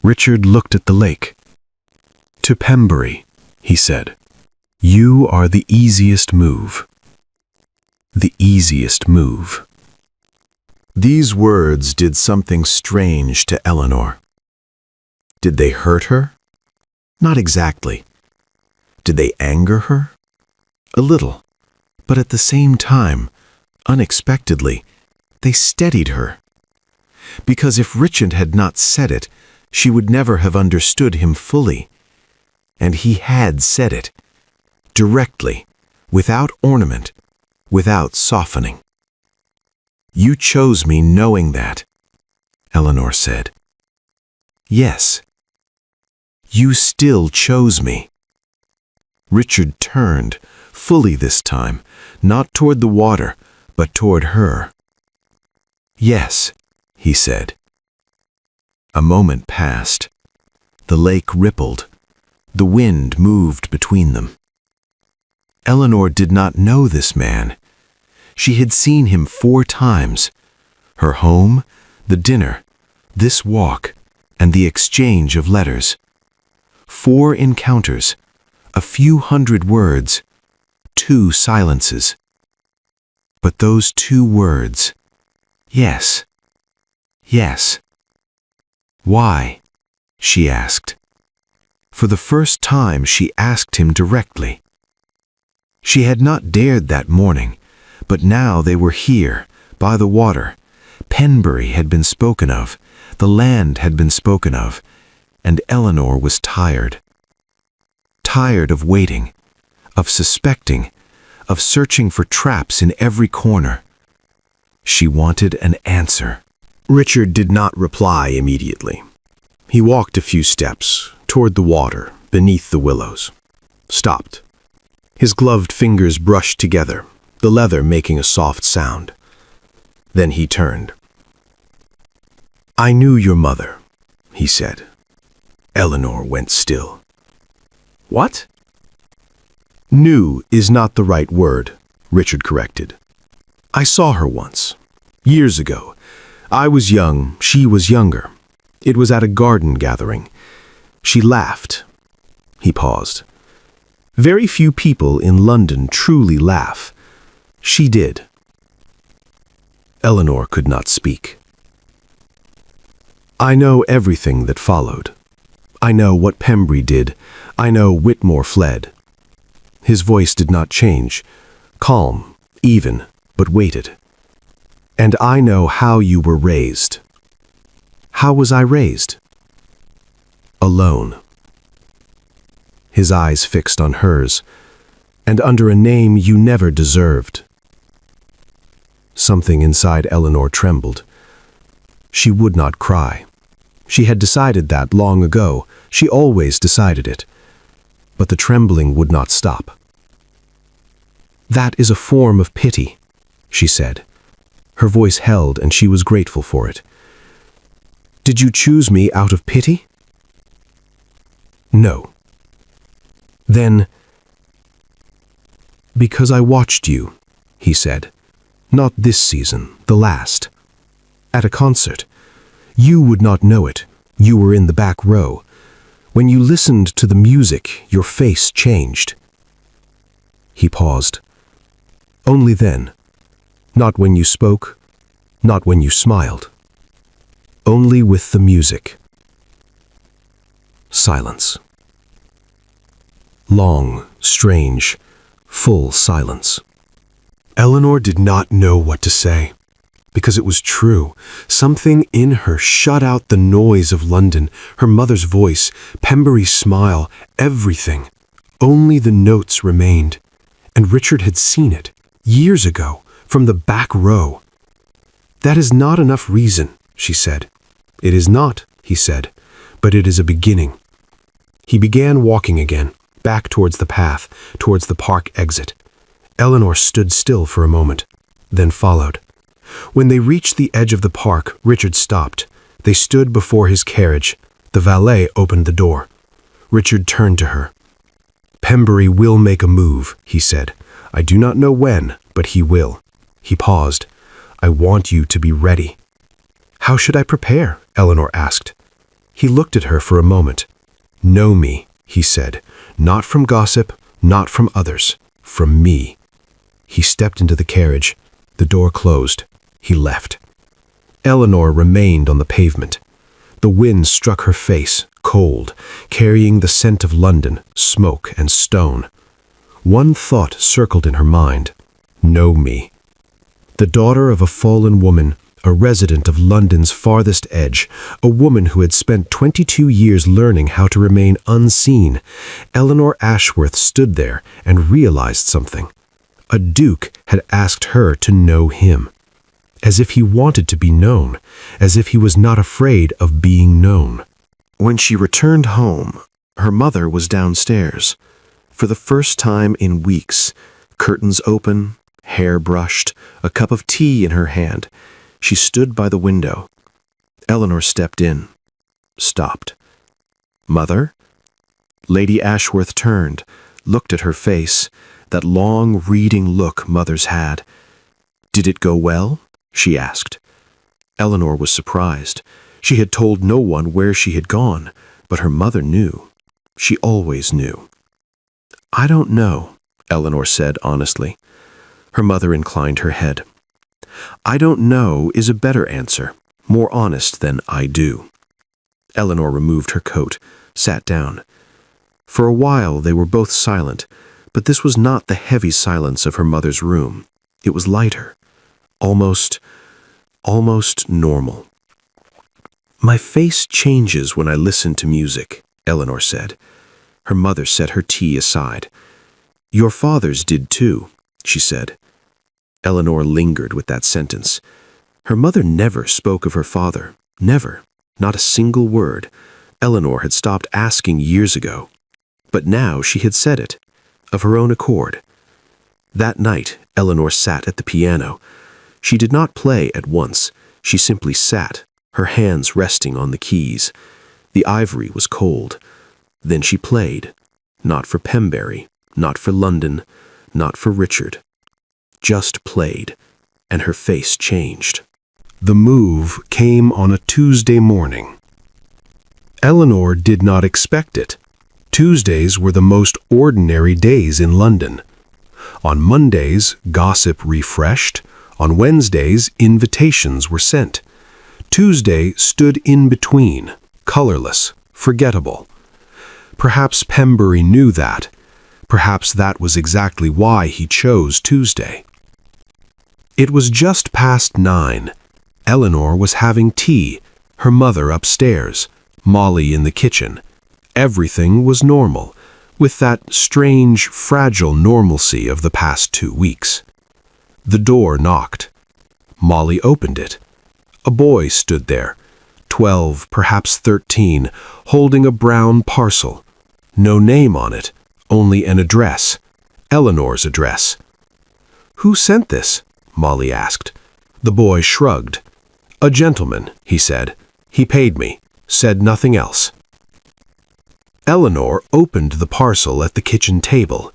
Richard looked at the lake. "To Pembury," he said. "You are the easiest move." The easiest move. These words did something strange to Eleanor. Did they hurt her? Not exactly. Did they anger her? A little. But at the same time, unexpectedly, they steadied her. Because if Richard had not said it, she would never have understood him fully. And he had said it, directly, without ornament, without softening. "You chose me knowing that," Eleanor said. "Yes." "You still chose me." Richard turned, fully this time, not toward the water, but toward her. "Yes," he said. A moment passed. The lake rippled. The wind moved between them. Eleanor did not know this man. She had seen him 4 times. Her home, the dinner, this walk, and the exchange of letters. 4 encounters, a few hundred words, 2 silences. But those 2 words, yes, yes. Why? She asked. For the first time she asked him directly. She had not dared that morning, but now they were here, by the water. Penbury had been spoken of, the land had been spoken of, and Eleanor was tired. Tired of waiting, of suspecting, of searching for traps in every corner. She wanted an answer. Richard did not reply immediately. He walked a few steps toward the water beneath the willows. Stopped. His gloved fingers brushed together, the leather making a soft sound. Then he turned. "I knew your mother," he said. Eleanor went still. "What?" "Knew is not the right word," Richard corrected. "I saw her once, years ago. I was young, she was younger. It was at a garden gathering. She laughed." He paused. "Very few people in London truly laugh. She did." Eleanor could not speak. "I know everything that followed. I know what Pembury did. I know Whitmore fled." His voice did not change, calm, even, but weighted. "And I know how you were raised." "How was I raised?" "Alone." His eyes fixed on hers, "and under a name you never deserved." Something inside Eleanor trembled. She would not cry. She had decided that long ago. She always decided it. But the trembling would not stop. "That is a form of pity," she said. Her voice held, and she was grateful for it. "Did you choose me out of pity?" "No." "Then—" "Because I watched you," he said. "Not this season, the last. At a concert. You would not know it. You were in the back row. When you listened to the music, your face changed." He paused. "Only then. Not when you spoke, not when you smiled. Only with the music." Silence. Long, strange, full silence. Eleanor did not know what to say, because it was true. Something in her shut out the noise of London, her mother's voice, Pembury's smile, everything. Only the notes remained, and Richard had seen it, years ago, from the back row. "That is not enough reason," she said. "It is not," he said, "but it is a beginning." He began walking again, back towards the path, towards the park exit. Eleanor stood still for a moment, then followed. When they reached the edge of the park, Richard stopped. They stood before his carriage. The valet opened the door. Richard turned to her. "Pembury will make a move," he said. "I do not know when, but he will." He paused. "I want you to be ready." "How should I prepare?" Eleanor asked. He looked at her for a moment. "Know me," he said. "Not from gossip, not from others. From me." He stepped into the carriage. The door closed. He left. Eleanor remained on the pavement. The wind struck her face, cold, carrying the scent of London, smoke and stone. One thought circled in her mind. Know me. The daughter of a fallen woman, a resident of London's farthest edge, a woman who had spent 22 years learning how to remain unseen, Eleanor Ashworth stood there and realized something. A duke had asked her to know him. As if he wanted to be known, as if he was not afraid of being known. When she returned home, her mother was downstairs. For the first time in weeks, curtains open, hair brushed, a cup of tea in her hand. She stood by the window. Eleanor stepped in, stopped. "Mother?" Lady Ashworth turned, looked at her face, that long, reading look mothers had. "Did it go well?" she asked. Eleanor was surprised. She had told no one where she had gone, but her mother knew. She always knew. "I don't know," Eleanor said honestly. Her mother inclined her head. "I don't know is a better answer, more honest than I do." Eleanor removed her coat, sat down. For a while they were both silent, but this was not the heavy silence of her mother's room. It was lighter, almost normal. "My face changes when I listen to music," Eleanor said. Her mother set her tea aside. "Your father's did too," she said. Eleanor lingered with that sentence. Her mother never spoke of her father. Never. Not a single word. Eleanor had stopped asking years ago. But now she had said it, of her own accord. That night, Eleanor sat at the piano. She did not play at once. She simply sat, her hands resting on the keys. The ivory was cold. Then she played. Not for Pembury, not for London, not for Richard. Just played, and her face changed. The move came on a Tuesday morning. Eleanor did not expect it. Tuesdays were the most ordinary days in London. On Mondays, gossip refreshed. On Wednesdays, invitations were sent. Tuesday stood in between, colorless, forgettable. Perhaps Pembury knew that. Perhaps that was exactly why he chose Tuesday. It was just past 9. Eleanor was having tea, her mother upstairs, Molly in the kitchen. Everything was normal, with that strange, fragile normalcy of the past 2 weeks. The door knocked. Molly opened it. A boy stood there, 12, perhaps 13, holding a brown parcel. No name on it, only an address, Eleanor's address. "Who sent this?" Molly asked. The boy shrugged. "A gentleman," he said. "He paid me, said nothing else." Eleanor opened the parcel at the kitchen table.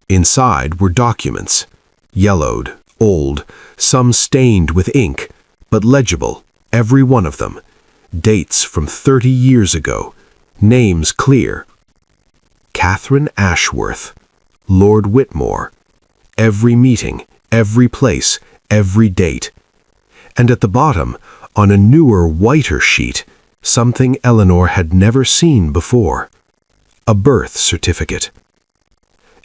Inside were documents, yellowed, old, some stained with ink, but legible, every one of them. Dates from 30 years ago, names clear. Catherine Ashworth, Lord Whitmore. Every meeting, every place, every date. And at the bottom, on a newer, whiter sheet, something Eleanor had never seen before. A birth certificate.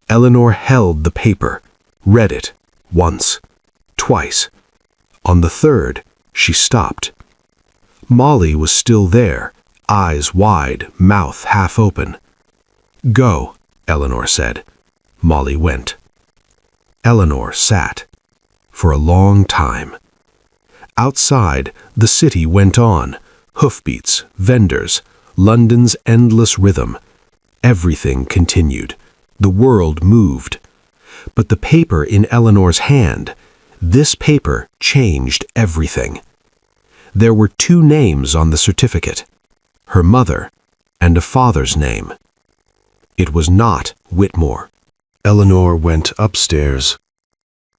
Eleanor held the paper, read it, once, twice. On the third, she stopped. Molly was still there, eyes wide, mouth half open. "Go," Eleanor said. Molly went. Eleanor sat. For a long time. Outside, the city went on. Hoofbeats, vendors, London's endless rhythm. Everything continued. The world moved. But the paper in Eleanor's hand, this paper changed everything. There were 2 names on the certificate, her mother and a father's name. It was not Whitmore. Eleanor went upstairs.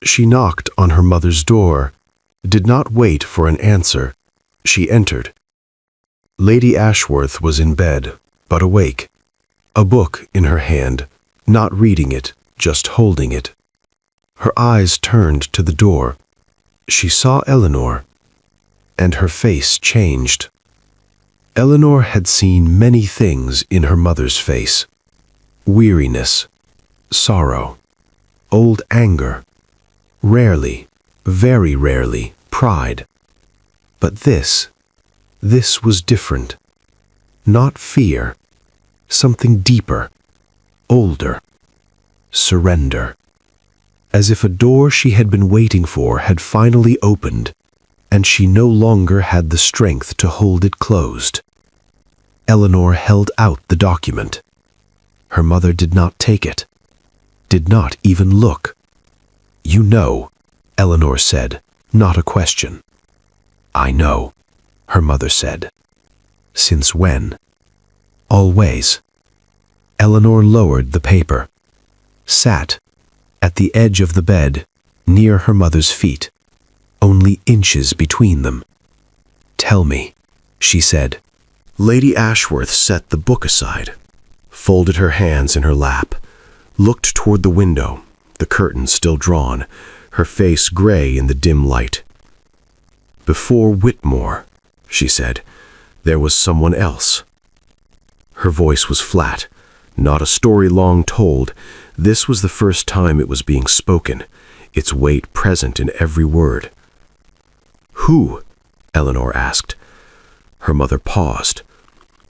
She knocked on her mother's door, did not wait for an answer. She entered. Lady Ashworth was in bed, but awake. A book in her hand, not reading it, just holding it. Her eyes turned to the door. She saw Eleanor, and her face changed. Eleanor had seen many things in her mother's face. Weariness, sorrow, old anger, rarely, very rarely, pride. But this was different. Not fear, something deeper, older, surrender. As if a door she had been waiting for had finally opened, and she no longer had the strength to hold it closed. Eleanor held out the document. Her mother did not take it, did not even look. "You know," Eleanor said, not a question. "I know," her mother said. "Since when?" "Always." Eleanor lowered the paper, sat at the edge of the bed, near her mother's feet. only inches between them. "Tell me," she said. Lady Ashworth set the book aside, folded her hands in her lap, looked toward the window, the curtains still drawn, her face gray in the dim light. "Before Whitmore," she said, "there was someone else." Her voice was flat, not a story long told. This was the first time it was being spoken, its weight present in every word. "Who?" Eleanor asked. Her mother paused.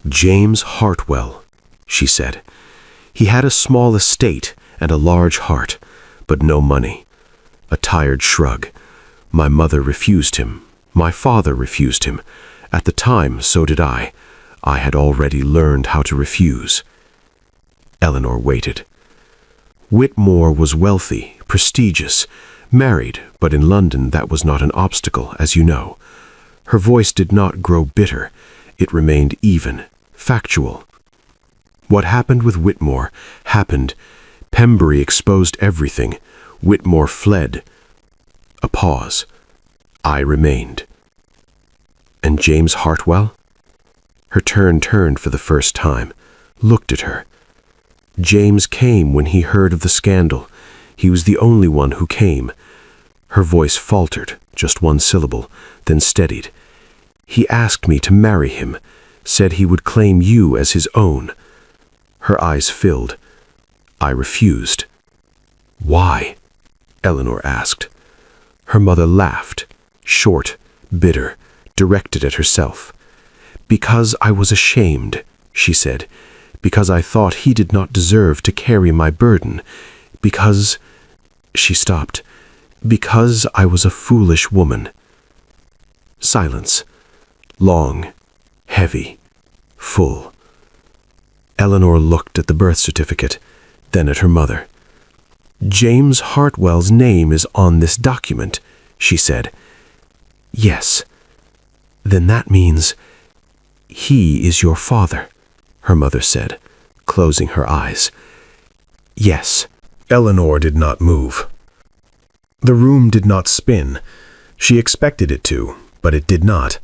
"James Hartwell," she said. "He had a small estate and a large heart, but no money." A tired shrug. "My mother refused him. My father refused him. At the time, so did I. I had already learned how to refuse." Eleanor waited. "Whitmore was wealthy, prestigious, married, but in London that was not an obstacle, as you know." Her voice did not grow bitter. It remained even, factual. "What happened with Whitmore happened. Pembury exposed everything. Whitmore fled." A pause. "I remained." "And James Hartwell?" Her turned for the first time, looked at her. "James came when he heard of the scandal. He was the only one who came." Her voice faltered, just one syllable, then steadied. "He asked me to marry him, said he would claim you as his own." Her eyes filled. "I refused." "Why?" Eleanor asked. Her mother laughed, short, bitter, directed at herself. "Because I was ashamed," she said. "Because I thought he did not deserve to carry my burden. Because—" she stopped. "Because I was a foolish woman." Silence. Long, heavy, full. Eleanor looked at the birth certificate, then at her mother. "James Hartwell's name is on this document," she said. "Yes. Then that means he is your father," her mother said, closing her eyes. "Yes." Eleanor did not move. The room did not spin. She expected it to, but it did not.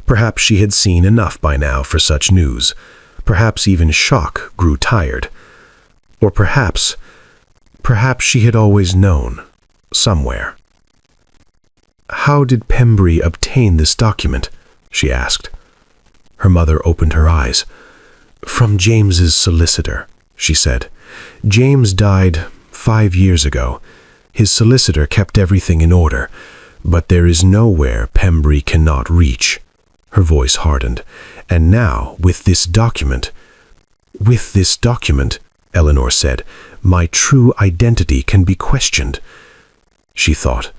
Perhaps she had seen enough by now for such news. Perhaps even shock grew tired. Or perhaps she had always known, somewhere. "How did Pembury obtain this document?" she asked. Her mother opened her eyes. "From James's solicitor," she said. "James died 5 years ago. His solicitor kept everything in order, but there is nowhere Pembury cannot reach." Her voice hardened. "And now, with this document," Eleanor said, "my true identity can be questioned." She thought,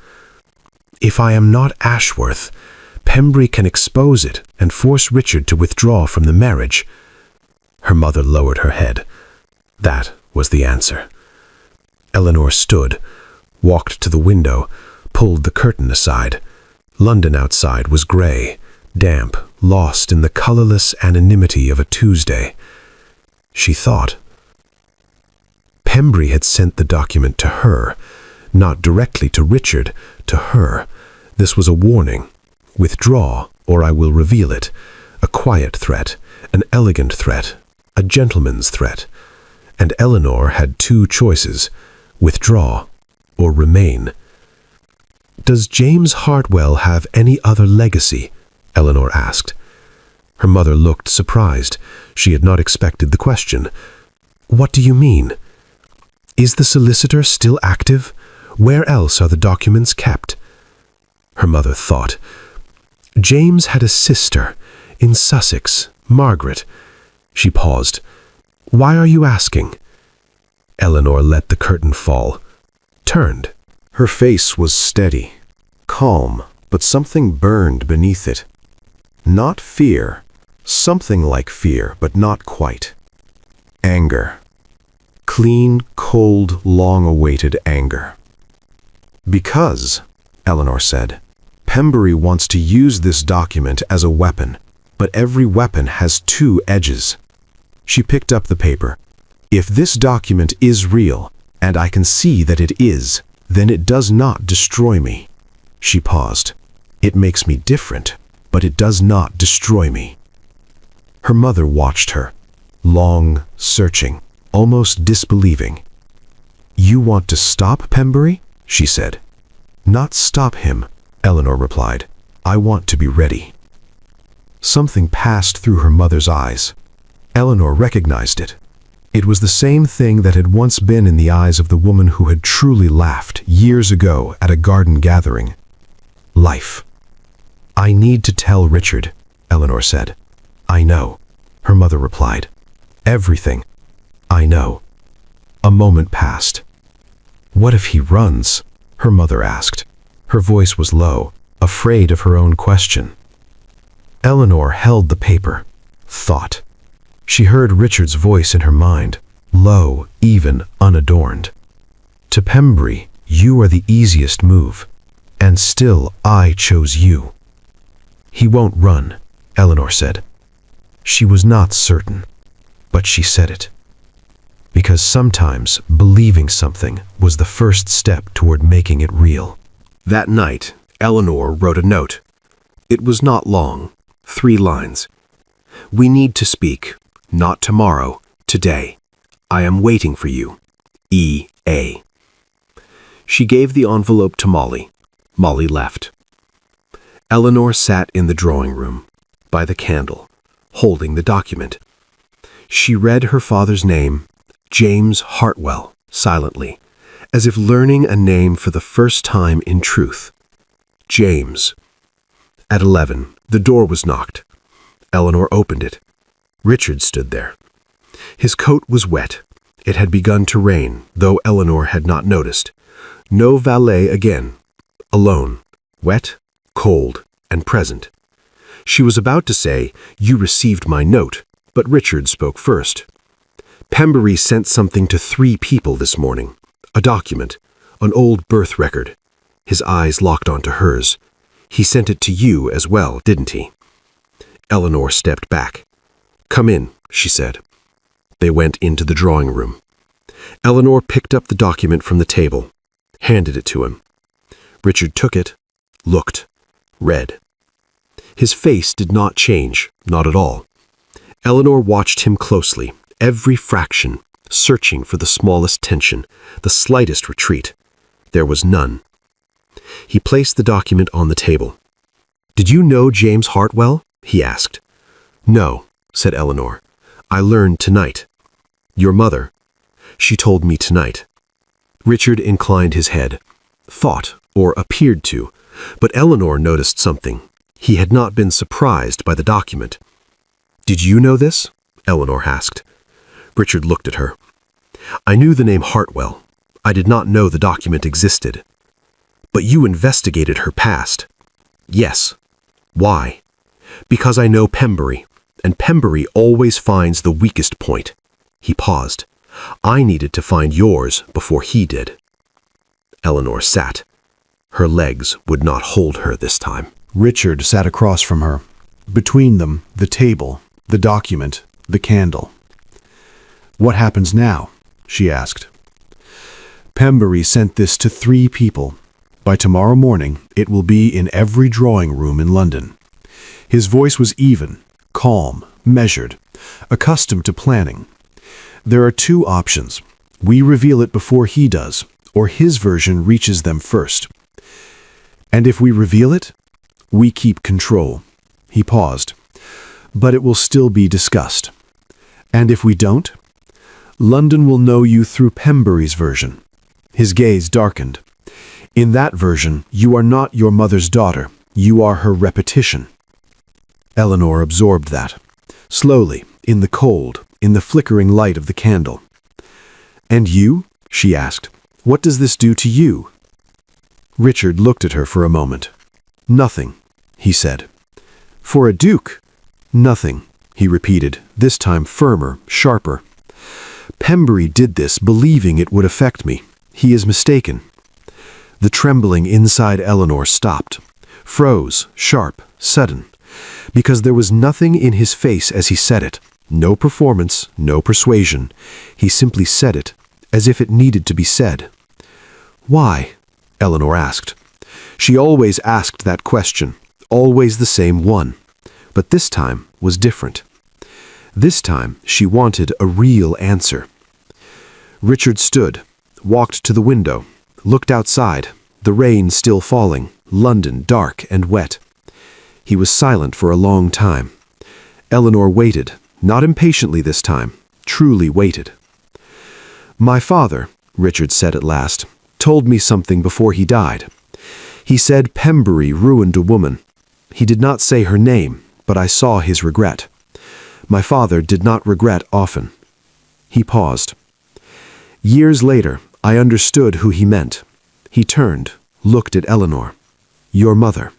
"If I am not Ashworth, Pembury can expose it and force Richard to withdraw from the marriage." Her mother lowered her head. That was the answer. Eleanor stood, walked to the window, pulled the curtain aside. London outside was gray, damp, lost in the colorless anonymity of a Tuesday. She thought. Pembury had sent the document to her, not directly to Richard, to her. This was a warning. Withdraw, or I will reveal it. A quiet threat, an elegant threat, a gentleman's threat. And Eleanor had 2 choices: withdraw or remain. "Does James Hartwell have any other legacy?" Eleanor asked. Her mother looked surprised. She had not expected the question. "What do you mean? Is the solicitor still active? Where else are the documents kept?" Her mother thought. "James had a sister in Sussex, Margaret." She paused. "Why are you asking?" Eleanor let the curtain fall, turned. Her face was steady, calm, but something burned beneath it. Not fear, something like fear, but not quite. Anger. Clean, cold, long-awaited anger. "Because," Eleanor said, "Pembury wants to use this document as a weapon, but every weapon has 2 edges." She picked up the paper. "If this document is real, and I can see that it is, then it does not destroy me." She paused. It makes me different, but it does not destroy me. Her mother watched her, long, searching, almost disbelieving. You want to stop Pembury? She said. Not stop him, Eleanor replied. I want to be ready. Something passed through her mother's eyes. Eleanor recognized it. It was the same thing that had once been in the eyes of the woman who had truly laughed years ago at a garden gathering. Life. I need to tell Richard, Eleanor said. I know, her mother replied. Everything. I know. A moment passed. What if he runs? Her mother asked. Her voice was low, afraid of her own question. Eleanor held the paper. Thought. She heard Richard's voice in her mind, low, even, unadorned. To Pembury, you are the easiest move, and still I chose you. He won't run, Eleanor said. She was not certain, but she said it. Because sometimes believing something was the first step toward making it real. That night, Eleanor wrote a note. It was not long, 3 lines. We need to speak, not tomorrow, today. I am waiting for you. E.A. She gave the envelope to Molly. Molly left. Eleanor sat in the drawing room, by the candle, holding the document. She read her father's name, James Heartfelt, silently, as if learning a name for the first time in truth. James. At 11, the door was knocked. Eleanor opened it. Richard stood there. His coat was wet. It had begun to rain, though Eleanor had not noticed. No valet again. Alone, wet, cold, and present. She was about to say, "You received my note," but Richard spoke first. Pembury sent something to 3 people this morning. A document, an old birth record. His eyes locked onto hers. He sent it to you as well, didn't he? Eleanor stepped back. Come in, she said. They went into the drawing room. Eleanor picked up the document from the table, handed it to him. Richard took it, looked, read. His face did not change, not at all. Eleanor watched him closely, every fraction, searching for the smallest tension, the slightest retreat. There was none. He placed the document on the table. Did you know James Heartfelt? He asked. No, said Eleanor. I learned tonight. Your mother. She told me tonight. Richard inclined his head, thought, or appeared to, but Eleanor noticed something. He had not been surprised by the document. Did you know this? Eleanor asked. Richard looked at her. I knew the name Heartfelt. I did not know the document existed. But you investigated her past. Yes. Why? Because I know Pembury, and Pembury always finds the weakest point. He paused. I needed to find yours before he did. Eleanor sat. Her legs would not hold her this time. Richard sat across from her. Between them, the table, the document, the candle. What happens now? She asked. Pembury sent this to 3 people. By tomorrow morning, it will be in every drawing room in London. His voice was even, calm, measured, accustomed to planning. There are 2 options. We reveal it before he does, or his version reaches them first. And if we reveal it, we keep control. He paused. But it will still be discussed. And if we don't, London will know you through Pembury's version. His gaze darkened. In that version, you are not your mother's daughter. You are her repetition. Eleanor absorbed that. Slowly, in the cold, in the flickering light of the candle. And you? She asked. What does this do to you? Richard looked at her for a moment. Nothing, he said. For a duke? Nothing, he repeated, this time firmer, sharper. Pembury did this believing it would affect me. He is mistaken. The trembling inside Eleanor stopped, froze, sharp, sudden, because there was nothing in his face as he said it. No performance, no persuasion. He simply said it, as if it needed to be said. Why? Eleanor asked. She always asked that question, always the same one. But this time was different. This time she wanted a real answer. Richard stood, walked to the window, looked outside, the rain still falling, London dark and wet. He was silent for a long time. Eleanor waited, not impatiently this time, truly waited. "My father," Richard said at last, "told me something before he died. He said Pembury ruined a woman. He did not say her name, but I saw his regret. My father did not regret often." He paused. "Years later, I understood who he meant." He turned, looked at Eleanor. "Your mother."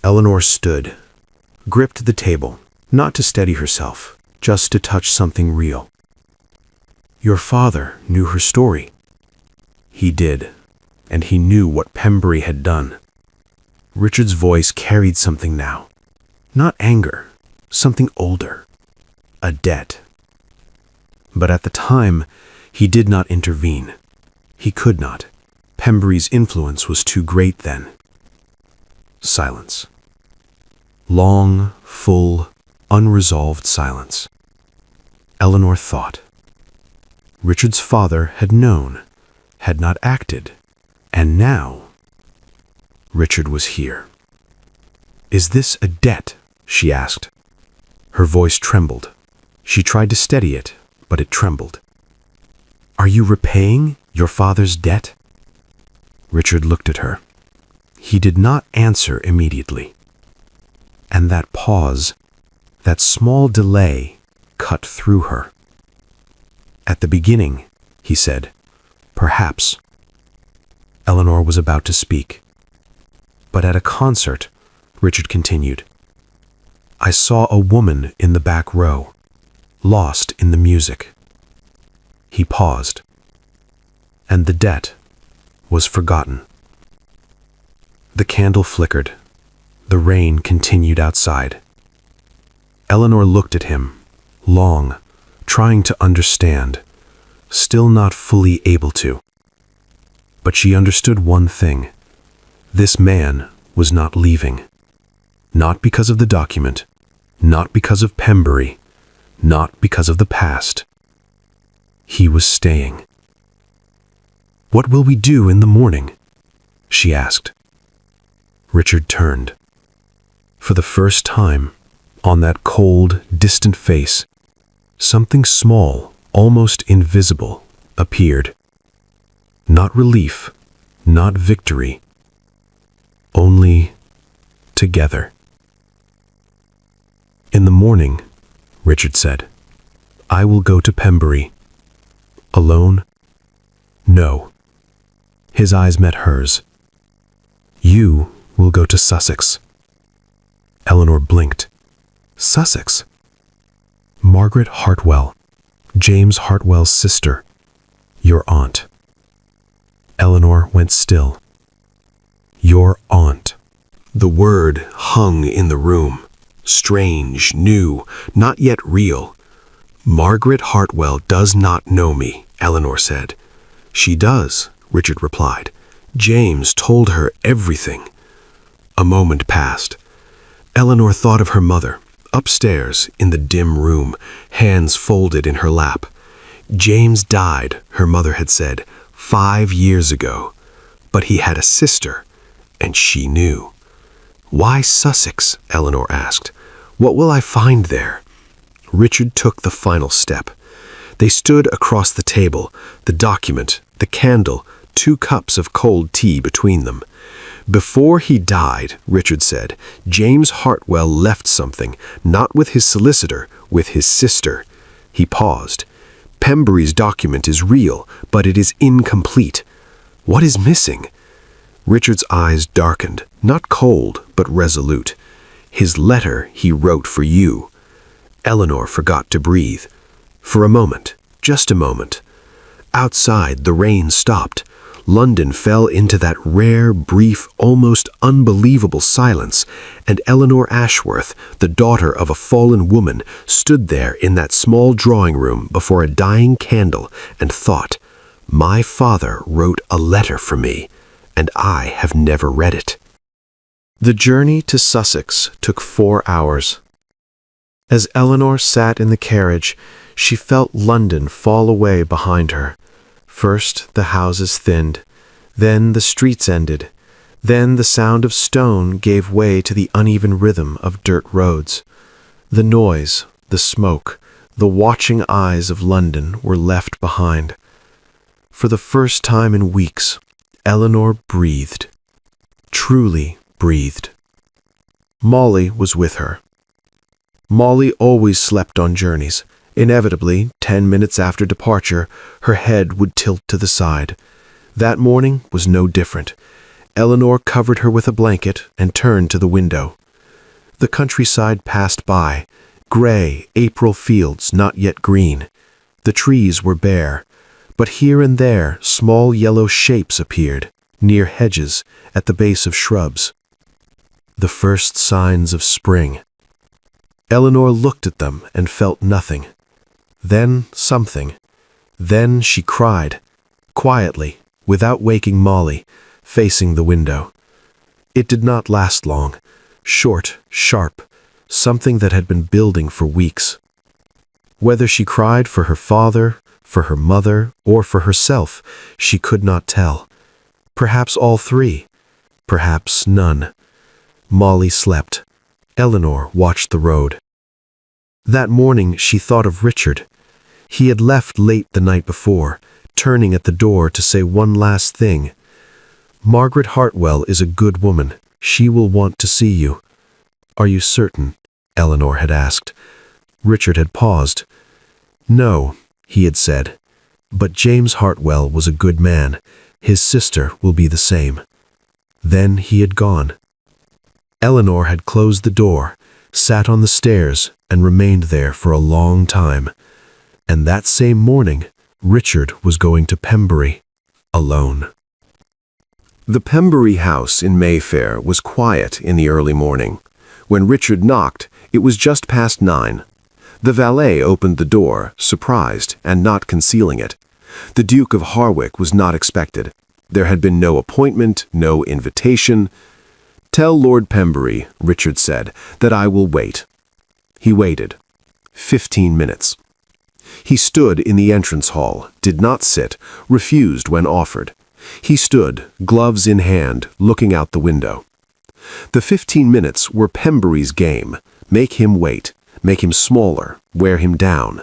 Eleanor stood, gripped the table, not to steady herself, just to touch something real. "Your father knew her story." "He did, and he knew what Pembury had done." Richard's voice carried something now. Not anger, something older. A debt. But at the time, he did not intervene. He could not. Pembury's influence was too great then. Silence. Long, full, unresolved silence. Eleanor thought. Richard's father had known, had not acted, and now Richard was here. "Is this a debt?" she asked. Her voice trembled. She tried to steady it, but it trembled. "Are you repaying your father's debt?" Richard looked at her. He did not answer immediately. And that pause, that small delay, cut through her. "At the beginning," he said, "perhaps." Eleanor was about to speak. "But at a concert," Richard continued, "I saw a woman in the back row, lost in the music." He paused. And the debt was forgotten. The candle flickered. The rain continued outside. Eleanor looked at him, long, trying to understand, still not fully able to. But she understood one thing. This man was not leaving. Not because of the document, not because of Pembury, not because of the past. He was staying. "What will we do in the morning?" she asked. Richard turned. For the first time, on that cold, distant face, something small, almost invisible, appeared. Not relief, not victory, only together. "In the morning," Richard said, "I will go to Pembury." "Alone?" "No." His eyes met hers. "You will go to Sussex." Eleanor blinked. "Sussex?" "Margaret Hartwell, James Hartwell's sister, your aunt." Eleanor went still. "Your aunt." The word hung in the room, strange, new, not yet real. "Margaret Hartwell does not know me," Eleanor said. "She does," Richard replied. "James told her everything." A moment passed. Eleanor thought of her mother, upstairs in the dim room, hands folded in her lap. James died, her mother had said, 5 years ago. But he had a sister, and she knew. "Why Sussex?" Eleanor asked. "What will I find there?" Richard took the final step. They stood across the table, the document, the candle, 2 cups of cold tea between them. "Before he died," Richard said, "James Hartwell left something, not with his solicitor, with his sister." He paused. "Pembury's document is real, but it is incomplete. What is missing?" Richard's eyes darkened, not cold, but resolute. "His letter he wrote for you." Eleanor forgot to breathe. For a moment, just a moment. Outside, the rain stopped. London fell into that rare, brief, almost unbelievable silence, and Eleanor Ashworth, the daughter of a fallen woman, stood there in that small drawing room before a dying candle and thought, "My father wrote a letter for me, and I have never read it." The journey to Sussex took 4 hours. As Eleanor sat in the carriage, she felt London fall away behind her. First the houses thinned, then the streets ended, then the sound of stone gave way to the uneven rhythm of dirt roads. The noise, the smoke, the watching eyes of London were left behind. For the first time in weeks, Eleanor breathed. Truly breathed. Molly was with her. Molly always slept on journeys. Inevitably, 10 minutes after departure, her head would tilt to the side. That morning was no different. Eleanor covered her with a blanket and turned to the window. The countryside passed by, gray April fields not yet green. The trees were bare, but here and there small yellow shapes appeared, near hedges, at the base of shrubs. The first signs of spring. Eleanor looked at them and felt nothing. Then something. Then she cried, quietly, without waking Molly, facing the window. It did not last long. Short, sharp, something that had been building for weeks. Whether she cried for her father, for her mother, or for herself, she could not tell. Perhaps all three. Perhaps none. Molly slept. Eleanor watched the road. That morning she thought of Richard. He had left late the night before, turning at the door to say one last thing. "Margaret Hartwell is a good woman. She will want to see you." "Are you certain?" Eleanor had asked. Richard had paused. "No," he had said. "But James Hartwell was a good man. His sister will be the same." Then he had gone. Eleanor had closed the door, sat on the stairs, and remained there for a long time. And that same morning, Richard was going to Pembury, alone. The Pembury house in Mayfair was quiet in the early morning. When Richard knocked, it was just past 9. The valet opened the door, surprised and not concealing it. The Duke of Harwick was not expected. There had been no appointment, no invitation. "Tell Lord Pembury," Richard said, "that I will wait." He waited. 15 minutes. He stood in the entrance hall, did not sit, refused when offered. He stood, gloves in hand, looking out the window. The 15 minutes were Pembury's game. Make him wait, make him smaller, wear him down.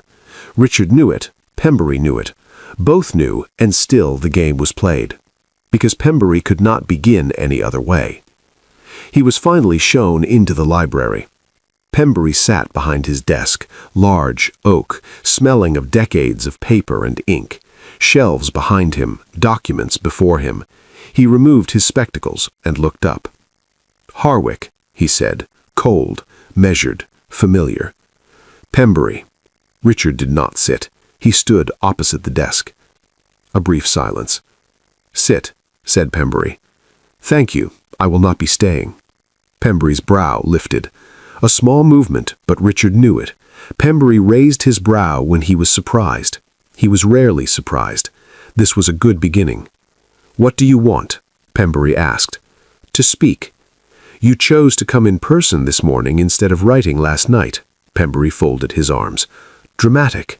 Richard knew it, Pembury knew it. Both knew, and still the game was played. Because Pembury could not begin any other way. He was finally shown into the library. Pembury sat behind his desk, large, oak, smelling of decades of paper and ink. Shelves behind him, documents before him. He removed his spectacles and looked up. "Harwick," he said, cold, measured, familiar. "Pembury." Richard did not sit. He stood opposite the desk. A brief silence. "Sit," said Pembury. "Thank you. I will not be staying." Pembury's brow lifted. A small movement, but Richard knew it. Pembury raised his brow when he was surprised. He was rarely surprised. This was a good beginning. "What do you want?" Pembury asked. "To speak." "You chose to come in person this morning instead of writing last night." Pembury folded his arms. "Dramatic."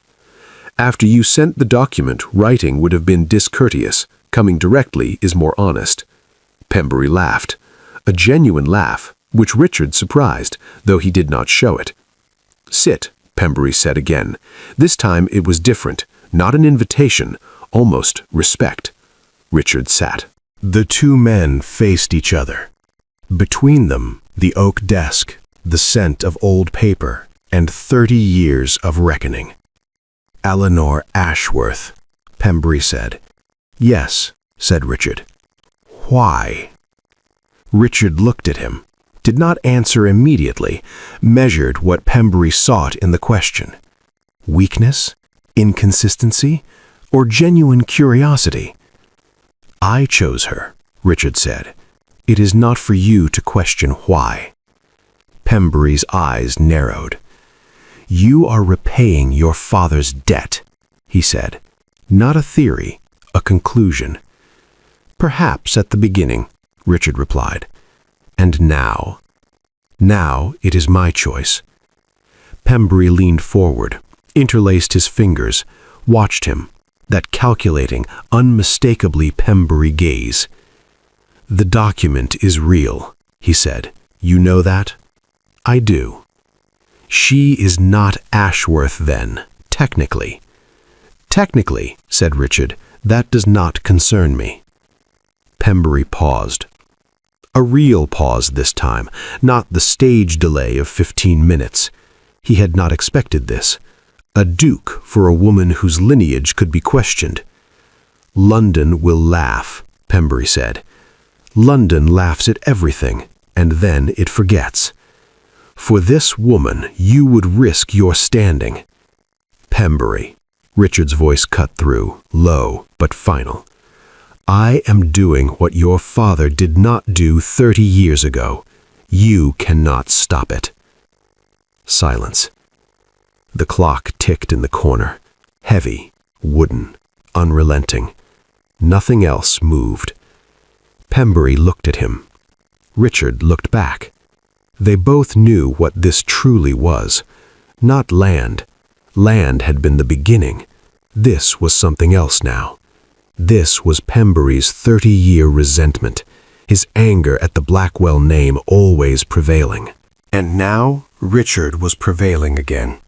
"After you sent the document, writing would have been discourteous. Coming directly is more honest." Pembury laughed. A genuine laugh, which Richard surprised, though he did not show it. "Sit," Pembury said again. This time it was different, not an invitation, almost respect. Richard sat. The two men faced each other. Between them, the oak desk, the scent of old paper, and 30 years of reckoning. "Eleanor Ashworth," Pembury said. "Yes," said Richard. "Why?" Richard looked at him, did not answer immediately, measured what Pembury sought in the question. Weakness? Inconsistency? Or genuine curiosity? "I chose her," Richard said. "It is not for you to question why." Pembury's eyes narrowed. "You are repaying your father's debt," he said. "Not a theory, a conclusion." Perhaps at the beginning, Richard replied. And now? Now it is my choice. Pembury leaned forward, interlaced his fingers, watched him, that calculating, unmistakably Pembury gaze. The document is real, he said. You know that? I do. She is not Ashworth then, technically. Technically, said Richard, that does not concern me. Pembury paused. A real pause this time, not the stage delay of 15 minutes. He had not expected this. A duke for a woman whose lineage could be questioned. London will laugh, Pembury said. London laughs at everything, and then it forgets. For this woman, you would risk your standing. Pembury, Richard's voice cut through, low but final. I am doing what your father did not do 30 years ago. You cannot stop it. Silence. The clock ticked in the corner, heavy, wooden, unrelenting. Nothing else moved. Pembury looked at him. Richard looked back. They both knew what this truly was. Not land. Land had been the beginning. This was something else now. This was Pembury's 30-year resentment, his anger at the Blackwell name always prevailing. And now Richard was prevailing again.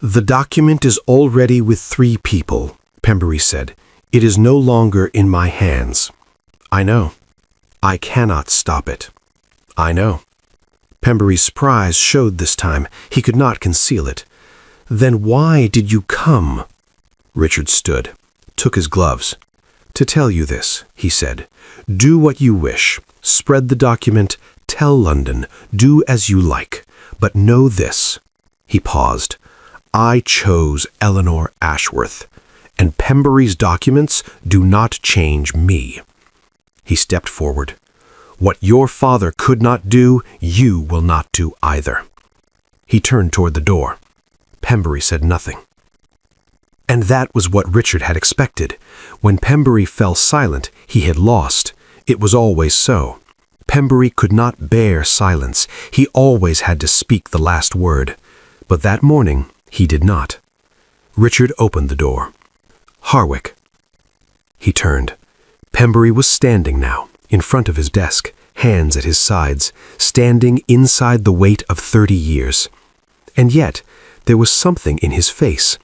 The document is already with 3 people, Pembury said. It is no longer in my hands. I know. I cannot stop it. I know. Pembury's surprise showed this time. He could not conceal it. Then why did you come? Richard stood, took his gloves. To tell you this, he said. Do what you wish. Spread the document. Tell London. Do as you like. But know this. He paused. I chose Eleanor Ashworth, and Pembury's documents do not change me. He stepped forward. What your father could not do, you will not do either. He turned toward the door. Pembury said nothing. And that was what Richard had expected. When Pembury fell silent, he had lost. It was always so. Pembury could not bear silence. He always had to speak the last word. But that morning, he did not. Richard opened the door. Harwick. He turned. Pembury was standing now, in front of his desk, hands at his sides, standing inside the weight of 30 years. And yet, there was something in his face.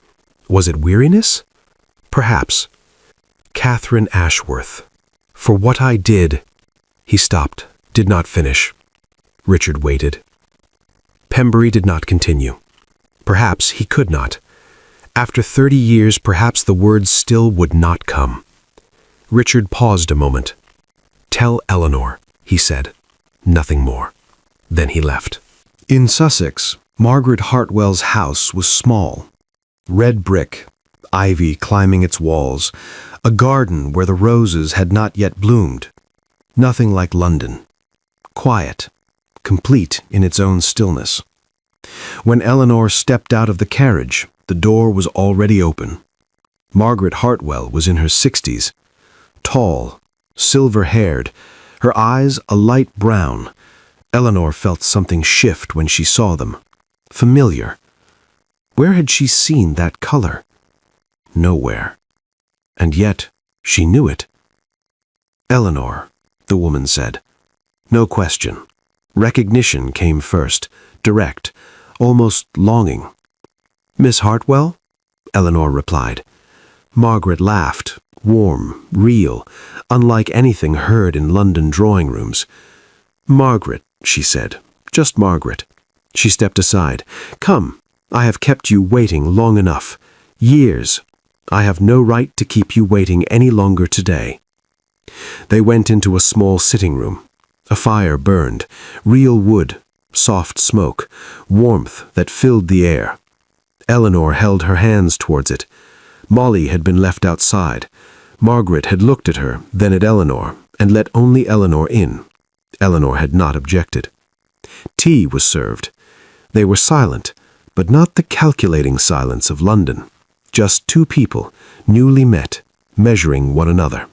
Was it weariness? Perhaps. Catherine Ashworth. For what I did... He stopped, did not finish. Richard waited. Pembury did not continue. Perhaps he could not. After 30 years, perhaps the words still would not come. Richard paused a moment. Tell Eleanor, he said. Nothing more. Then he left. In Sussex, Margaret Hartwell's house was small. Red brick, ivy climbing its walls, a garden where the roses had not yet bloomed. Nothing like London. Quiet, complete in its own stillness. When Eleanor stepped out of the carriage, the door was already open. Margaret Hartwell was in her 60s, tall, silver-haired, her eyes a light brown. Eleanor felt something shift when she saw them. Familiar. Where had she seen that color? Nowhere. And yet, she knew it. Eleanor, the woman said. No question. Recognition came first, direct, almost longing. Miss Hartwell? Eleanor replied. Margaret laughed, warm, real, unlike anything heard in London drawing rooms. Margaret, she said, just Margaret. She stepped aside. Come, I have kept you waiting long enough. Years. I have no right to keep you waiting any longer today. They went into a small sitting room. A fire burned, real wood, soft smoke, warmth that filled the air. Eleanor held her hands towards it. Molly had been left outside. Margaret had looked at her, then at Eleanor, and let only Eleanor in. Eleanor had not objected. Tea was served. They were silent, but not the calculating silence of London. Just 2 people, newly met, measuring one another.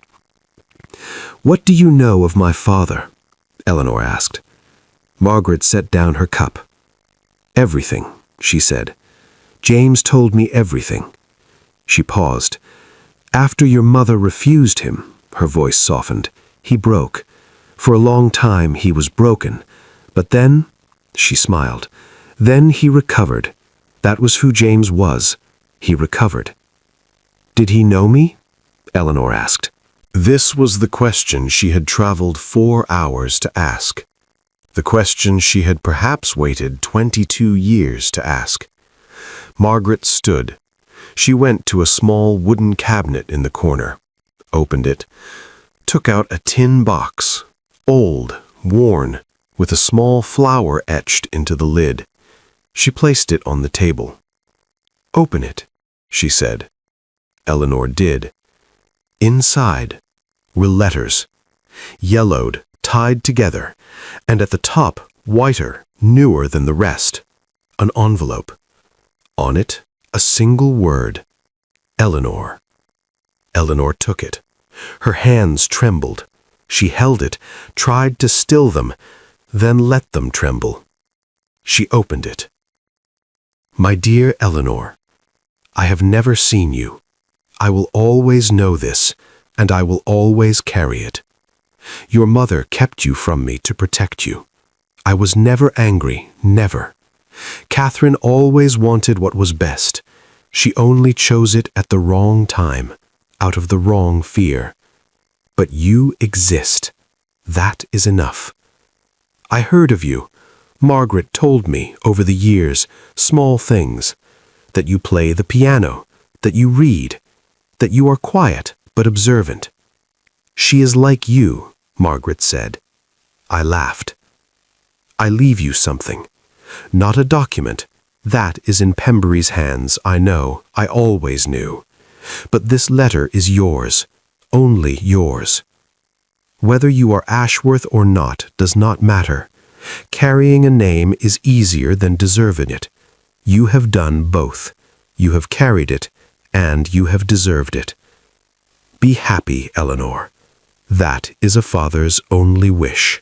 "What do you know of my father?" Eleanor asked. Margaret set down her cup. "Everything," she said. "James told me everything." She paused. "After your mother refused him," her voice softened, "he broke. For a long time he was broken. But then," she smiled, "then he recovered. That was who James was. He recovered." "Did he know me?" Eleanor asked. This was the question she had traveled 4 hours to ask. The question she had perhaps waited 22 years to ask. Margaret stood. She went to a small wooden cabinet in the corner, opened it, took out a tin box, old, worn, with a small flower etched into the lid. She placed it on the table. "Open it," she said. Eleanor did. Inside were letters, yellowed, tied together, and at the top, whiter, newer than the rest, an envelope. On it, a single word, Eleanor. Eleanor took it. Her hands trembled. She held it, tried to still them, then let them tremble. She opened it. "My dear Eleanor, I have never seen you. I will always know this, and I will always carry it. Your mother kept you from me to protect you. I was never angry, never. Catherine always wanted what was best. She only chose it at the wrong time, out of the wrong fear. But you exist. That is enough. I heard of you. Margaret told me over the years, small things, that you play the piano, that you read, that you are quiet but observant. She is like you, Margaret said. I laughed. I leave you something. Not a document. That is in Pembury's hands, I know, I always knew. But this letter is yours, only yours. Whether you are Ashworth or not does not matter. Carrying a name is easier than deserving it. You have done both. You have carried it, and you have deserved it. Be happy, Eleanor. That is a father's only wish.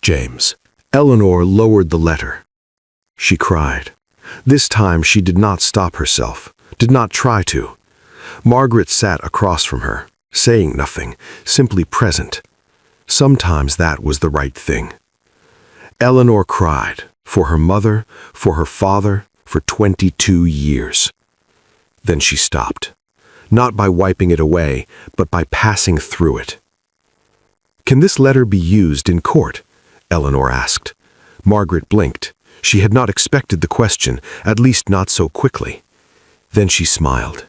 James. Eleanor lowered the letter. She cried. This time she did not stop herself, did not try to. Margaret sat across from her, saying nothing, simply present. Sometimes that was the right thing. Eleanor cried, for her mother, for her father, for 22 years. Then she stopped, not by wiping it away, but by passing through it. Can this letter be used in court? Eleanor asked. Margaret blinked. She had not expected the question, at least not so quickly. Then she smiled.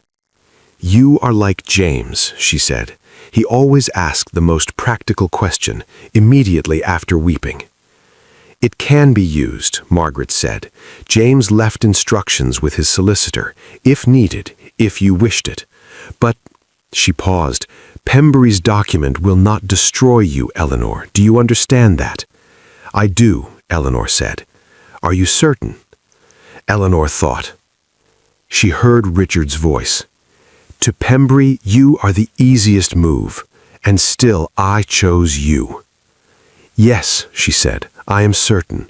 You are like James, she said. He always asked the most practical question, immediately after weeping. It can be used, Margaret said. James left instructions with his solicitor, if needed, if you wished it. But, she paused, Pembury's document will not destroy you, Eleanor. Do you understand that? I do, Eleanor said. Are you certain? Eleanor thought. She heard Richard's voice. To Pembury, you are the easiest move, and still I chose you. Yes, she said, I am certain.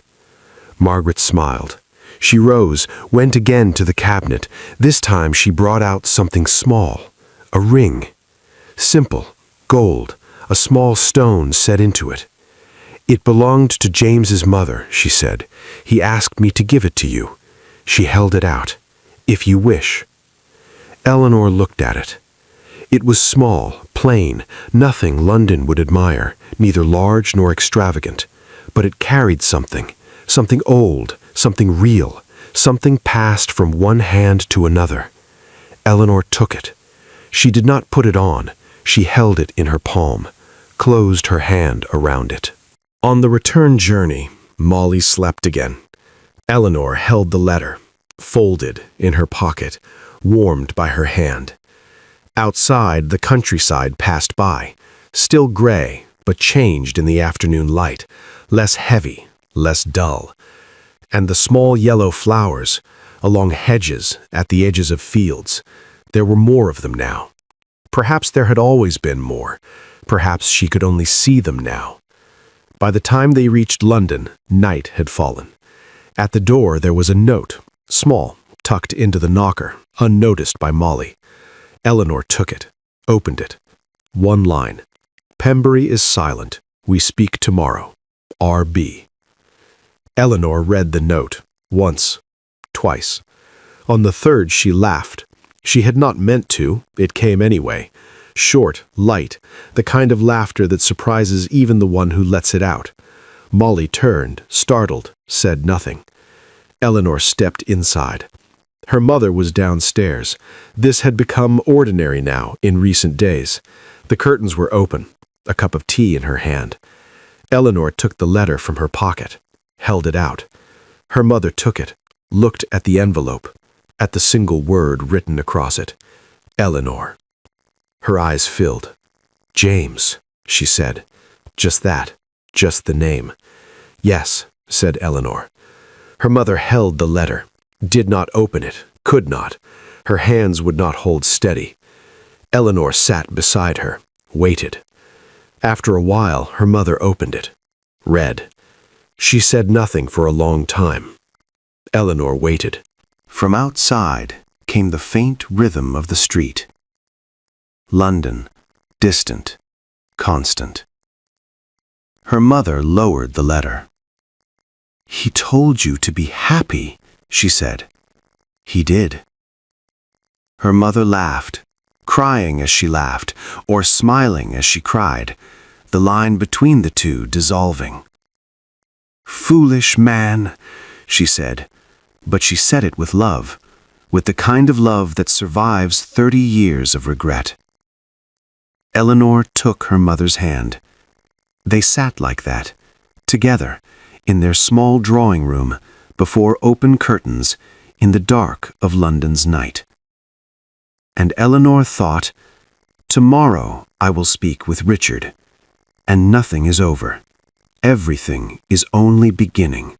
Margaret smiled. She rose, went again to the cabinet. This time she brought out something small, a ring. Simple, gold, a small stone set into it. It belonged to James's mother, she said. He asked me to give it to you. She held it out. If you wish. Eleanor looked at it. It was small, plain, nothing London would admire, neither large nor extravagant. But it carried something, something old, something real, something passed from one hand to another. Eleanor took it. She did not put it on. She held it in her palm, closed her hand around it. On the return journey, Molly slept again. Eleanor held the letter, folded, in her pocket, warmed by her hand. Outside, the countryside passed by, still gray, but changed in the afternoon light, less heavy, less dull. And the small yellow flowers, along hedges, at the edges of fields, there were more of them now. Perhaps there had always been more. Perhaps she could only see them now. By the time they reached London, night had fallen. At the door there was a note, small, tucked into the knocker, unnoticed by Molly. Eleanor took it, opened it. One line. Pembury is silent. We speak tomorrow. R.B. Eleanor read the note, once, twice. On the third she laughed. She had not meant to, it came anyway. Short, light, the kind of laughter that surprises even the one who lets it out. Molly turned, startled, said nothing. Eleanor stepped inside. Her mother was downstairs. This had become ordinary now, in recent days. The curtains were open, a cup of tea in her hand. Eleanor took the letter from her pocket, held it out. Her mother took it, looked at the envelope, at the single word written across it. Eleanor. Her eyes filled. James, she said. Just that, just the name. Yes, said Eleanor. Her mother held the letter, did not open it, could not. Her hands would not hold steady. Eleanor sat beside her, waited. After a while, her mother opened it, read. She said nothing for a long time. Eleanor waited. From outside came the faint rhythm of the street. London, distant, constant. Her mother lowered the letter. He told you to be happy, she said. He did. Her mother laughed, crying as she laughed, or smiling as she cried, the line between the two dissolving. Foolish man, she said, but she said it with love, with the kind of love that survives 30 years of regret. Eleanor took her mother's hand. They sat like that, together, in their small drawing room, before open curtains, in the dark of London's night. And Eleanor thought, tomorrow I will speak with Richard, and nothing is over. Everything is only beginning.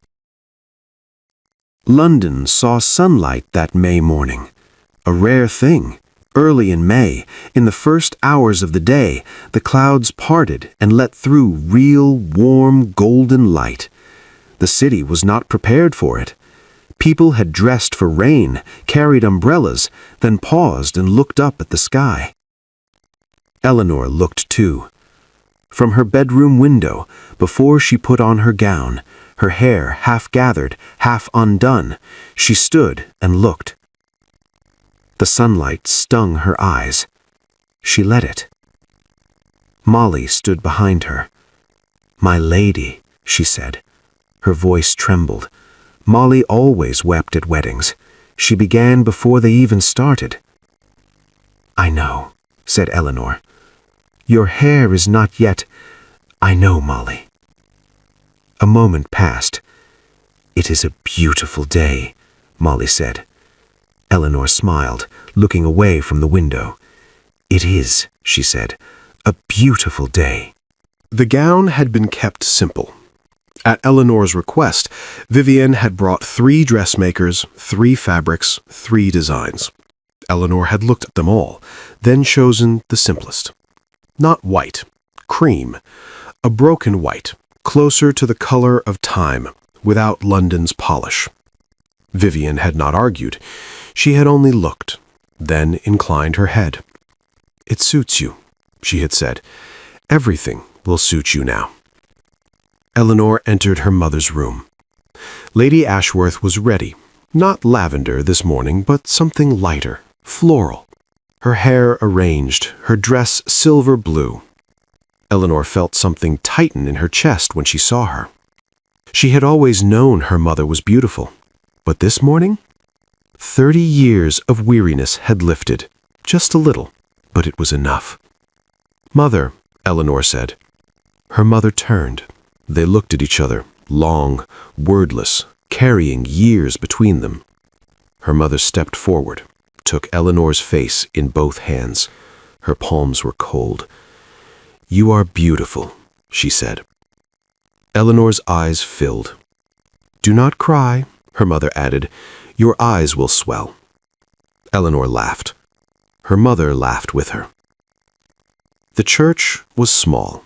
London saw sunlight that May morning, a rare thing. Early in May, in the first hours of the day, the clouds parted and let through real, warm, golden light. The city was not prepared for it. People had dressed for rain, carried umbrellas, then paused and looked up at the sky. Eleanor looked too. From her bedroom window, before she put on her gown, her hair half gathered, half undone, she stood and looked. The sunlight stung her eyes. She let it. Molly stood behind her. My lady, she said. Her voice trembled. Molly always wept at weddings. She began before they even started. I know, said Eleanor. Your hair is not yet... I know, Molly. A moment passed. It is a beautiful day, Molly said. Eleanor smiled, looking away from the window. It is, she said, a beautiful day. The gown had been kept simple. At Eleanor's request, Vivian had brought 3 dressmakers, 3 fabrics, 3 designs. Eleanor had looked at them all, then chosen the simplest. Not white, cream, a broken white, closer to the color of time, without London's polish. Vivian had not argued. She had only looked, then inclined her head. It suits you, she had said. Everything will suit you now. Eleanor entered her mother's room. Lady Ashworth was ready, not lavender this morning, but something lighter, floral. Her hair arranged, her dress silver blue. Eleanor felt something tighten in her chest when she saw her. She had always known her mother was beautiful, but this morning? 30 years of weariness had lifted, just a little, but it was enough. Mother, Eleanor said. Her mother turned. They looked at each other, long, wordless, carrying years between them. Her mother stepped forward, took Eleanor's face in both hands. Her palms were cold. You are beautiful, she said. Eleanor's eyes filled. Do not cry, her mother added. Your eyes will swell. Eleanor laughed. Her mother laughed with her. The church was small.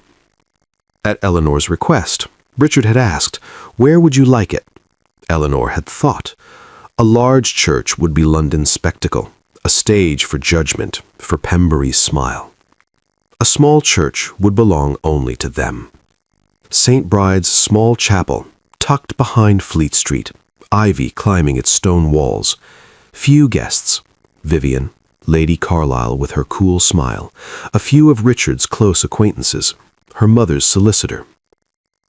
At Eleanor's request, Richard had asked, "Where would you like it?" Eleanor had thought. A large church would be London's spectacle, a stage for judgment, for Pembury's smile. A small church would belong only to them. St. Bride's small chapel, tucked behind Fleet Street, ivy climbing its stone walls. Few guests. Vivian, Lady Carlisle with her cool smile, a few of Richard's close acquaintances, her mother's solicitor,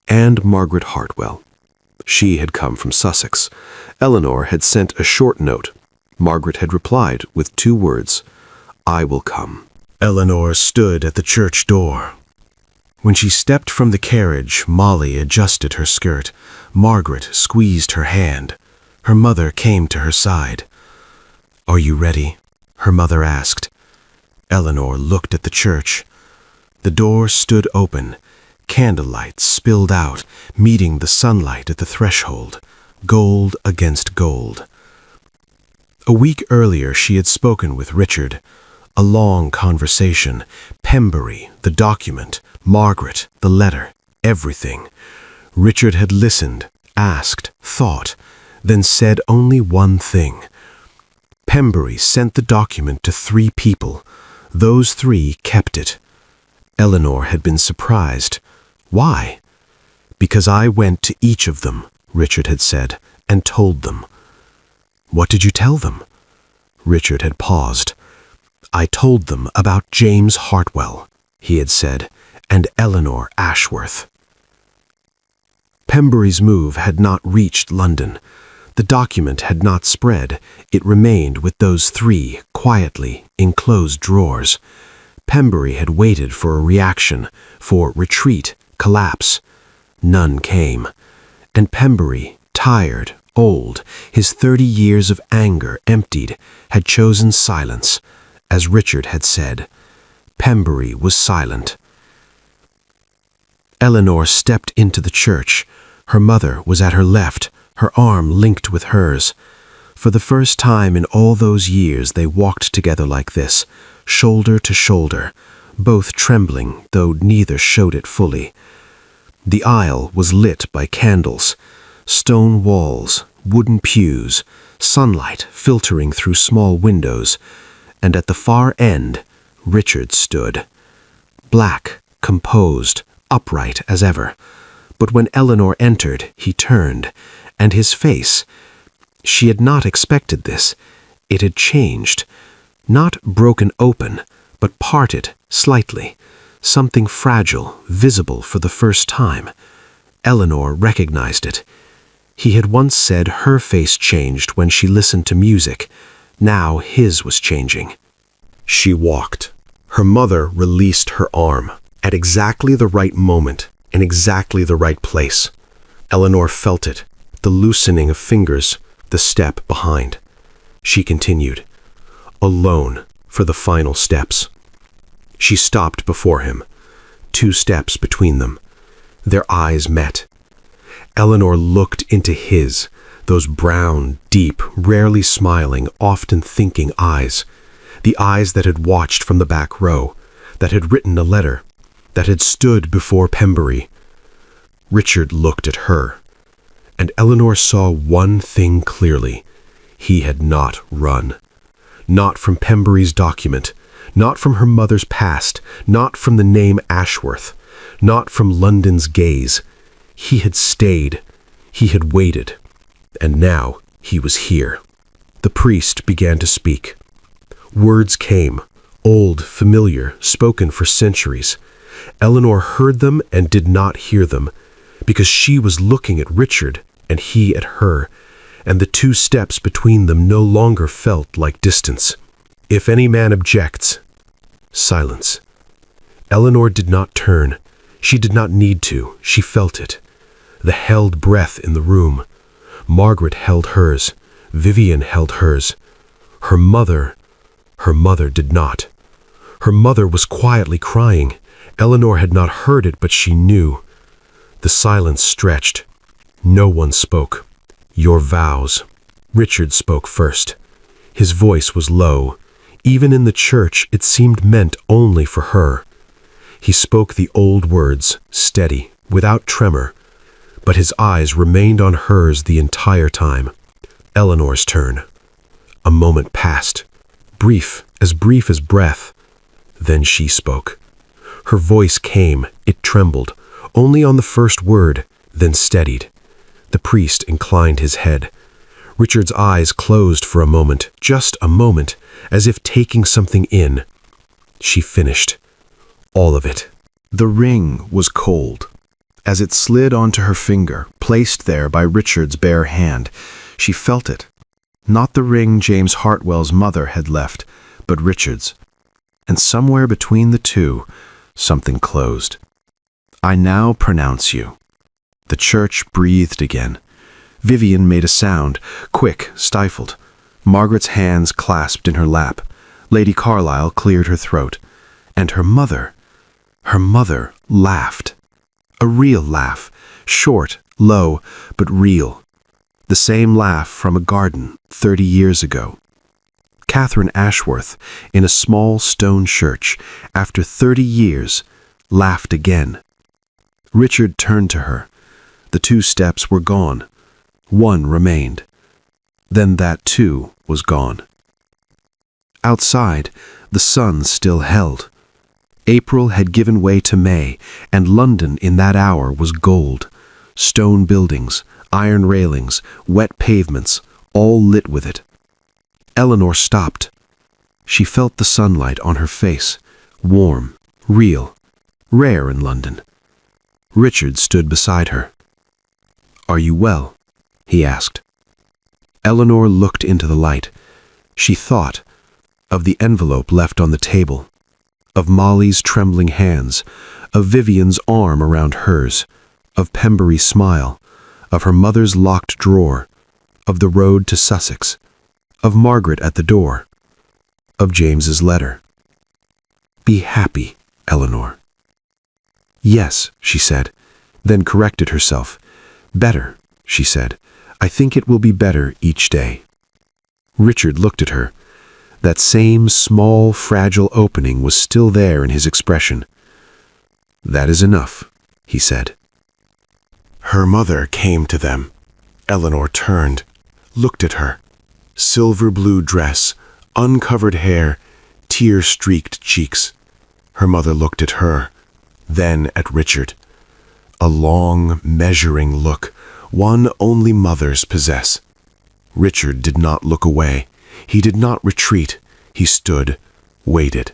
and Margaret Hartwell. She had come from Sussex. Eleanor had sent a short note. Margaret had replied with 2 words, "I will come." Eleanor stood at the church door. When she stepped from the carriage, Molly adjusted her skirt. Margaret squeezed her hand. Her mother came to her side. "Are you ready?" her mother asked. Eleanor looked at the church. The door stood open. Candlelight spilled out, meeting the sunlight at the threshold, gold against gold. A week earlier she had spoken with Richard. A long conversation. Pembury, the document, Margaret, the letter, everything. Richard had listened, asked, thought, then said only one thing. Pembury sent the document to 3 people. Those 3 kept it. Eleanor had been surprised. Why? "Because I went to each of them," Richard had said, "and told them." "What did you tell them?" Richard had paused. "I told them about James Hartwell," he had said, "and Eleanor Ashworth." Pembury's move had not reached London. The document had not spread. It remained with those 3, quietly, in closed drawers. Pembury had waited for a reaction, for retreat, collapse. None came. And Pembury, tired, old, his 30 years of anger emptied, had chosen silence. As Richard had said, Pembury was silent. Eleanor stepped into the church. Her mother was at her left, her arm linked with hers. For the first time in all those years they walked together like this, shoulder to shoulder, both trembling, though neither showed it fully. The aisle was lit by candles, stone walls, wooden pews, sunlight filtering through small windows, and at the far end, Richard stood. Black, composed, upright as ever. But when Eleanor entered, he turned, and his face, she had not expected this. It had changed. Not broken open, but parted slightly. Something fragile, visible for the first time. Eleanor recognized it. He had once said her face changed when she listened to music. Now his was changing. She walked. Her mother released her arm, at exactly the right moment, in exactly the right place. Eleanor felt it, the loosening of fingers, the step behind. She continued, alone for the final steps. She stopped before him, 2 steps between them. Their eyes met. Eleanor looked into his, those brown, deep, rarely smiling, often thinking eyes. The eyes that had watched from the back row, that had written a letter, that had stood before Pembury. Richard looked at her, and Eleanor saw one thing clearly. He had not run. Not from Pembury's document, not from her mother's past, not from the name Ashworth, not from London's gaze. He had stayed. He had waited. And now he was here. The priest began to speak. Words came, old, familiar, spoken for centuries. Eleanor heard them and did not hear them, because she was looking at Richard and he at her, and the 2 steps between them no longer felt like distance. If any man objects, silence. Eleanor did not turn. She did not need to. She felt it. The held breath in the room. Margaret held hers. Vivian held hers. Her mother did not. Her mother was quietly crying. Eleanor had not heard it, but she knew. The silence stretched. No one spoke. Your vows. Richard spoke first. His voice was low. Even in the church, it seemed meant only for her. He spoke the old words, steady, without tremor, but his eyes remained on hers the entire time. Eleanor's turn. A moment passed, brief as breath. Then she spoke. Her voice came, it trembled, only on the first word, then steadied. The priest inclined his head. Richard's eyes closed for a moment, just a moment, as if taking something in. She finished. All of it. The ring was cold. As it slid onto her finger, placed there by Richard's bare hand, she felt it. Not the ring James Hartwell's mother had left, but Richard's. And somewhere between the two, something closed. I now pronounce you. The church breathed again. Vivian made a sound, quick, stifled. Margaret's hands clasped in her lap. Lady Carlisle cleared her throat. And her mother laughed. A real laugh, short, low, but real. The same laugh from a garden 30 years ago. Catherine Ashworth, in a small stone church, after 30 years, laughed again. Richard turned to her. The 2 steps were gone. One remained. Then that too was gone. Outside, the sun still held. April had given way to May, and London in that hour was gold. Stone buildings, iron railings, wet pavements, all lit with it. Eleanor stopped. She felt the sunlight on her face, warm, real, rare in London. Richard stood beside her. "Are you well?" he asked. Eleanor looked into the light. She thought of the envelope left on the table, of Molly's trembling hands, of Vivian's arm around hers, of Pembury's smile, of her mother's locked drawer, of the road to Sussex, of Margaret at the door, of James's letter. "Be happy, Eleanor." "Yes," she said, then corrected herself. "Better," she said. "I think it will be better each day." Richard looked at her. That same small, fragile opening was still there in his expression. "That is enough," he said. Her mother came to them. Eleanor turned, looked at her. Silver blue dress, uncovered hair, tear-streaked cheeks. Her mother looked at her, then at Richard. A long, measuring look, one only mothers possess. Richard did not look away. He did not retreat. He stood, waited.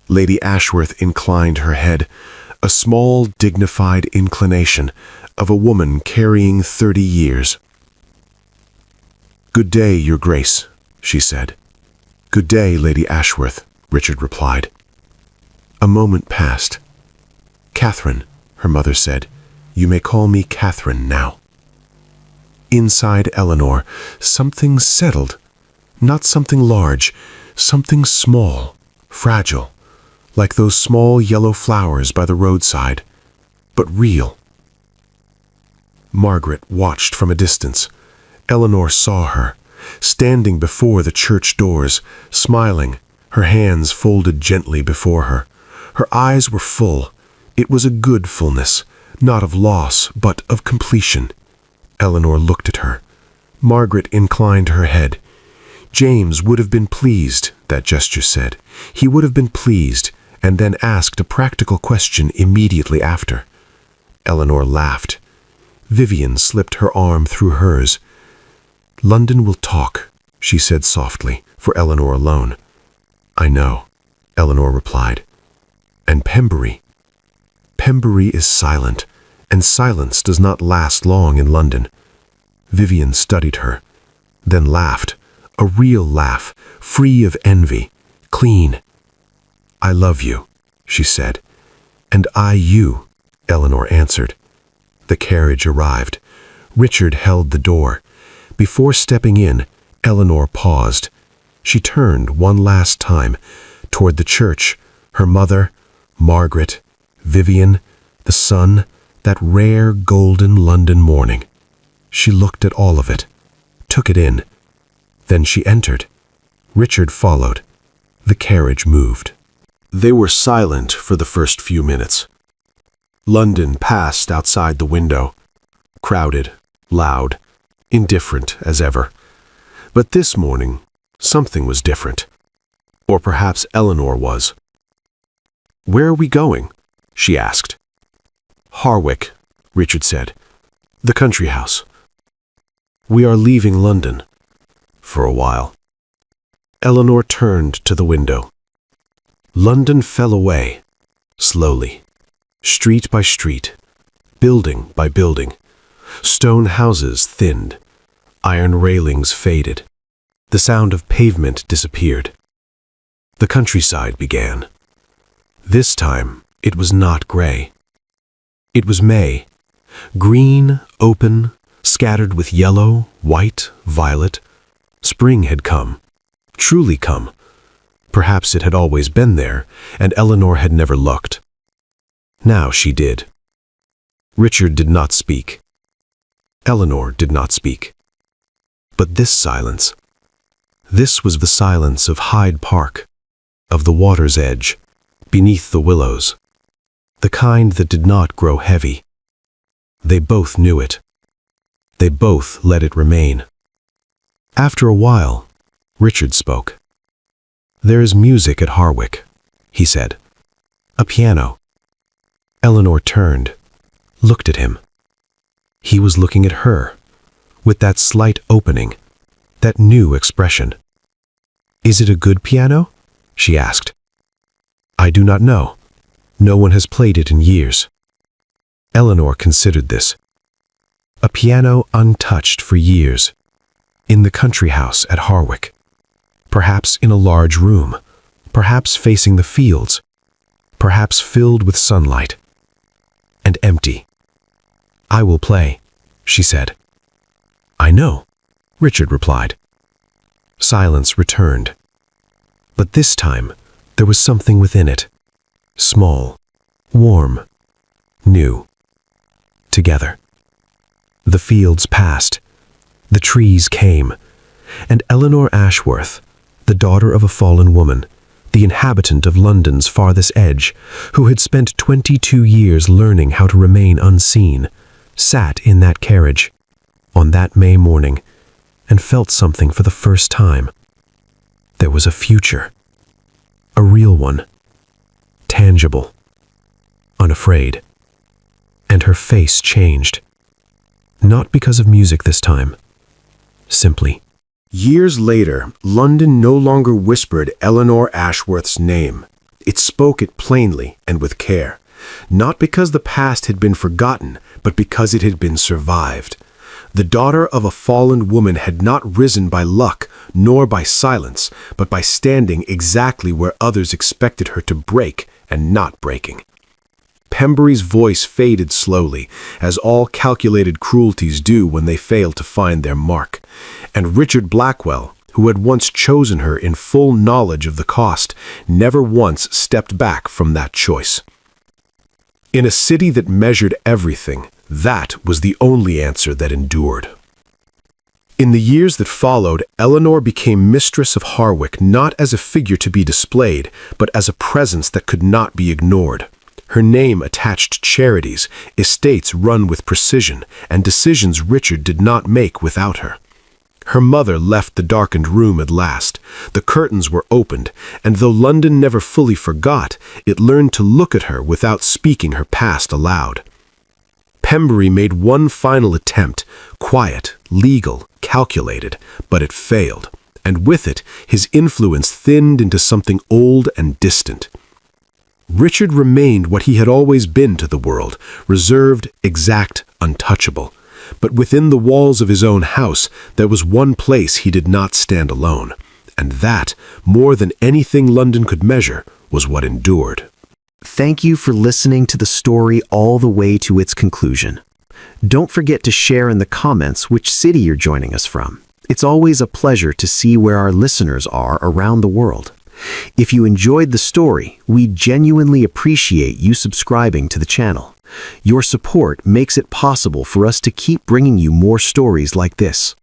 Lady Ashworth inclined her head, a small, dignified inclination of a woman carrying 30 years. "Good day, Your Grace," she said. "Good day, Lady Ashworth," Richard replied. A moment passed. "Catherine," her mother said. "You may call me Catherine now." Inside Eleanor, something settled. Not something large, something small, fragile, like those small yellow flowers by the roadside, but real. Margaret watched from a distance. Eleanor saw her, standing before the church doors, smiling, her hands folded gently before her. Her eyes were full. It was a good fullness, not of loss, but of completion. Eleanor looked at her. Margaret inclined her head. James would have been pleased, that gesture said. He would have been pleased, and then asked a practical question immediately after. Eleanor laughed. Vivian slipped her arm through hers. "London will talk," she said softly, for Eleanor alone. "I know," Eleanor replied. "And Pembury? Pembury is silent, and silence does not last long in London." Vivian studied her, then laughed, a real laugh, free of envy, clean. "I love you," she said. "And I you," Eleanor answered. The carriage arrived. Richard held the door. Before stepping in, Eleanor paused. She turned one last time toward the church, her mother, Margaret, Vivian, the sun, that rare golden London morning. She looked at all of it, took it in. Then she entered. Richard followed. The carriage moved. They were silent for the first few minutes. London passed outside the window, crowded, loud, indifferent as ever. But this morning, something was different. Or perhaps Eleanor was. "Where are we going?" she asked. "Harwick," Richard said. "The country house. We are leaving London. For a while." Eleanor turned to the window. London fell away, slowly, street by street, building by building. Stone houses thinned, iron railings faded. The sound of pavement disappeared. The countryside began. This time, it was not gray. It was May, green, open, scattered with yellow, white, violet. Spring had come, truly come. Perhaps it had always been there, and Eleanor had never looked. Now she did. Richard did not speak. Eleanor did not speak. But this silence, this was the silence of Hyde Park, of the water's edge, beneath the willows, the kind that did not grow heavy. They both knew it. They both let it remain. After a while, Richard spoke. "There is music at Harwick," he said. "A piano." Eleanor turned, looked at him. He was looking at her, with that slight opening, that new expression. "Is it a good piano?" she asked. "I do not know. No one has played it in years." Eleanor considered this. A piano untouched for years, in the country house at Harwick. Perhaps in a large room, perhaps facing the fields, perhaps filled with sunlight, and empty. "I will play," she said. "I know," Richard replied. Silence returned. But this time, there was something within it. Small, warm, new. Together. The fields passed. The trees came. And Eleanor Ashworth, the daughter of a fallen woman, the inhabitant of London's farthest edge, who had spent 22 years learning how to remain unseen, sat in that carriage, on that May morning, and felt something for the first time. There was a future. A real one. Tangible. Unafraid. And her face changed. Not because of music this time. Simply. Years later, London no longer whispered Eleanor Ashworth's name. It spoke it plainly and with care. Not because the past had been forgotten, but because it had been survived. The daughter of a fallen woman had not risen by luck, nor by silence, but by standing exactly where others expected her to break and not breaking. Pembury's voice faded slowly, as all calculated cruelties do when they fail to find their mark. And Richard Blackwell, who had once chosen her in full knowledge of the cost, never once stepped back from that choice. In a city that measured everything, that was the only answer that endured. In the years that followed, Eleanor became mistress of Harwick not as a figure to be displayed, but as a presence that could not be ignored. Her name attached charities, estates run with precision, and decisions Richard did not make without her. Her mother left the darkened room at last. The curtains were opened, and though London never fully forgot, it learned to look at her without speaking her past aloud. Pembury made one final attempt, quiet, legal, calculated, but it failed, and with it, his influence thinned into something old and distant. Richard remained what he had always been to the world, reserved, exact, untouchable. But within the walls of his own house, there was one place he did not stand alone, and that, more than anything London could measure, was what endured. Thank you for listening to the story all the way to its conclusion. Don't forget to share in the comments which city you're joining us from. It's always a pleasure to see where our listeners are around the world. If you enjoyed the story, we genuinely appreciate you subscribing to the channel. Your support makes it possible for us to keep bringing you more stories like this.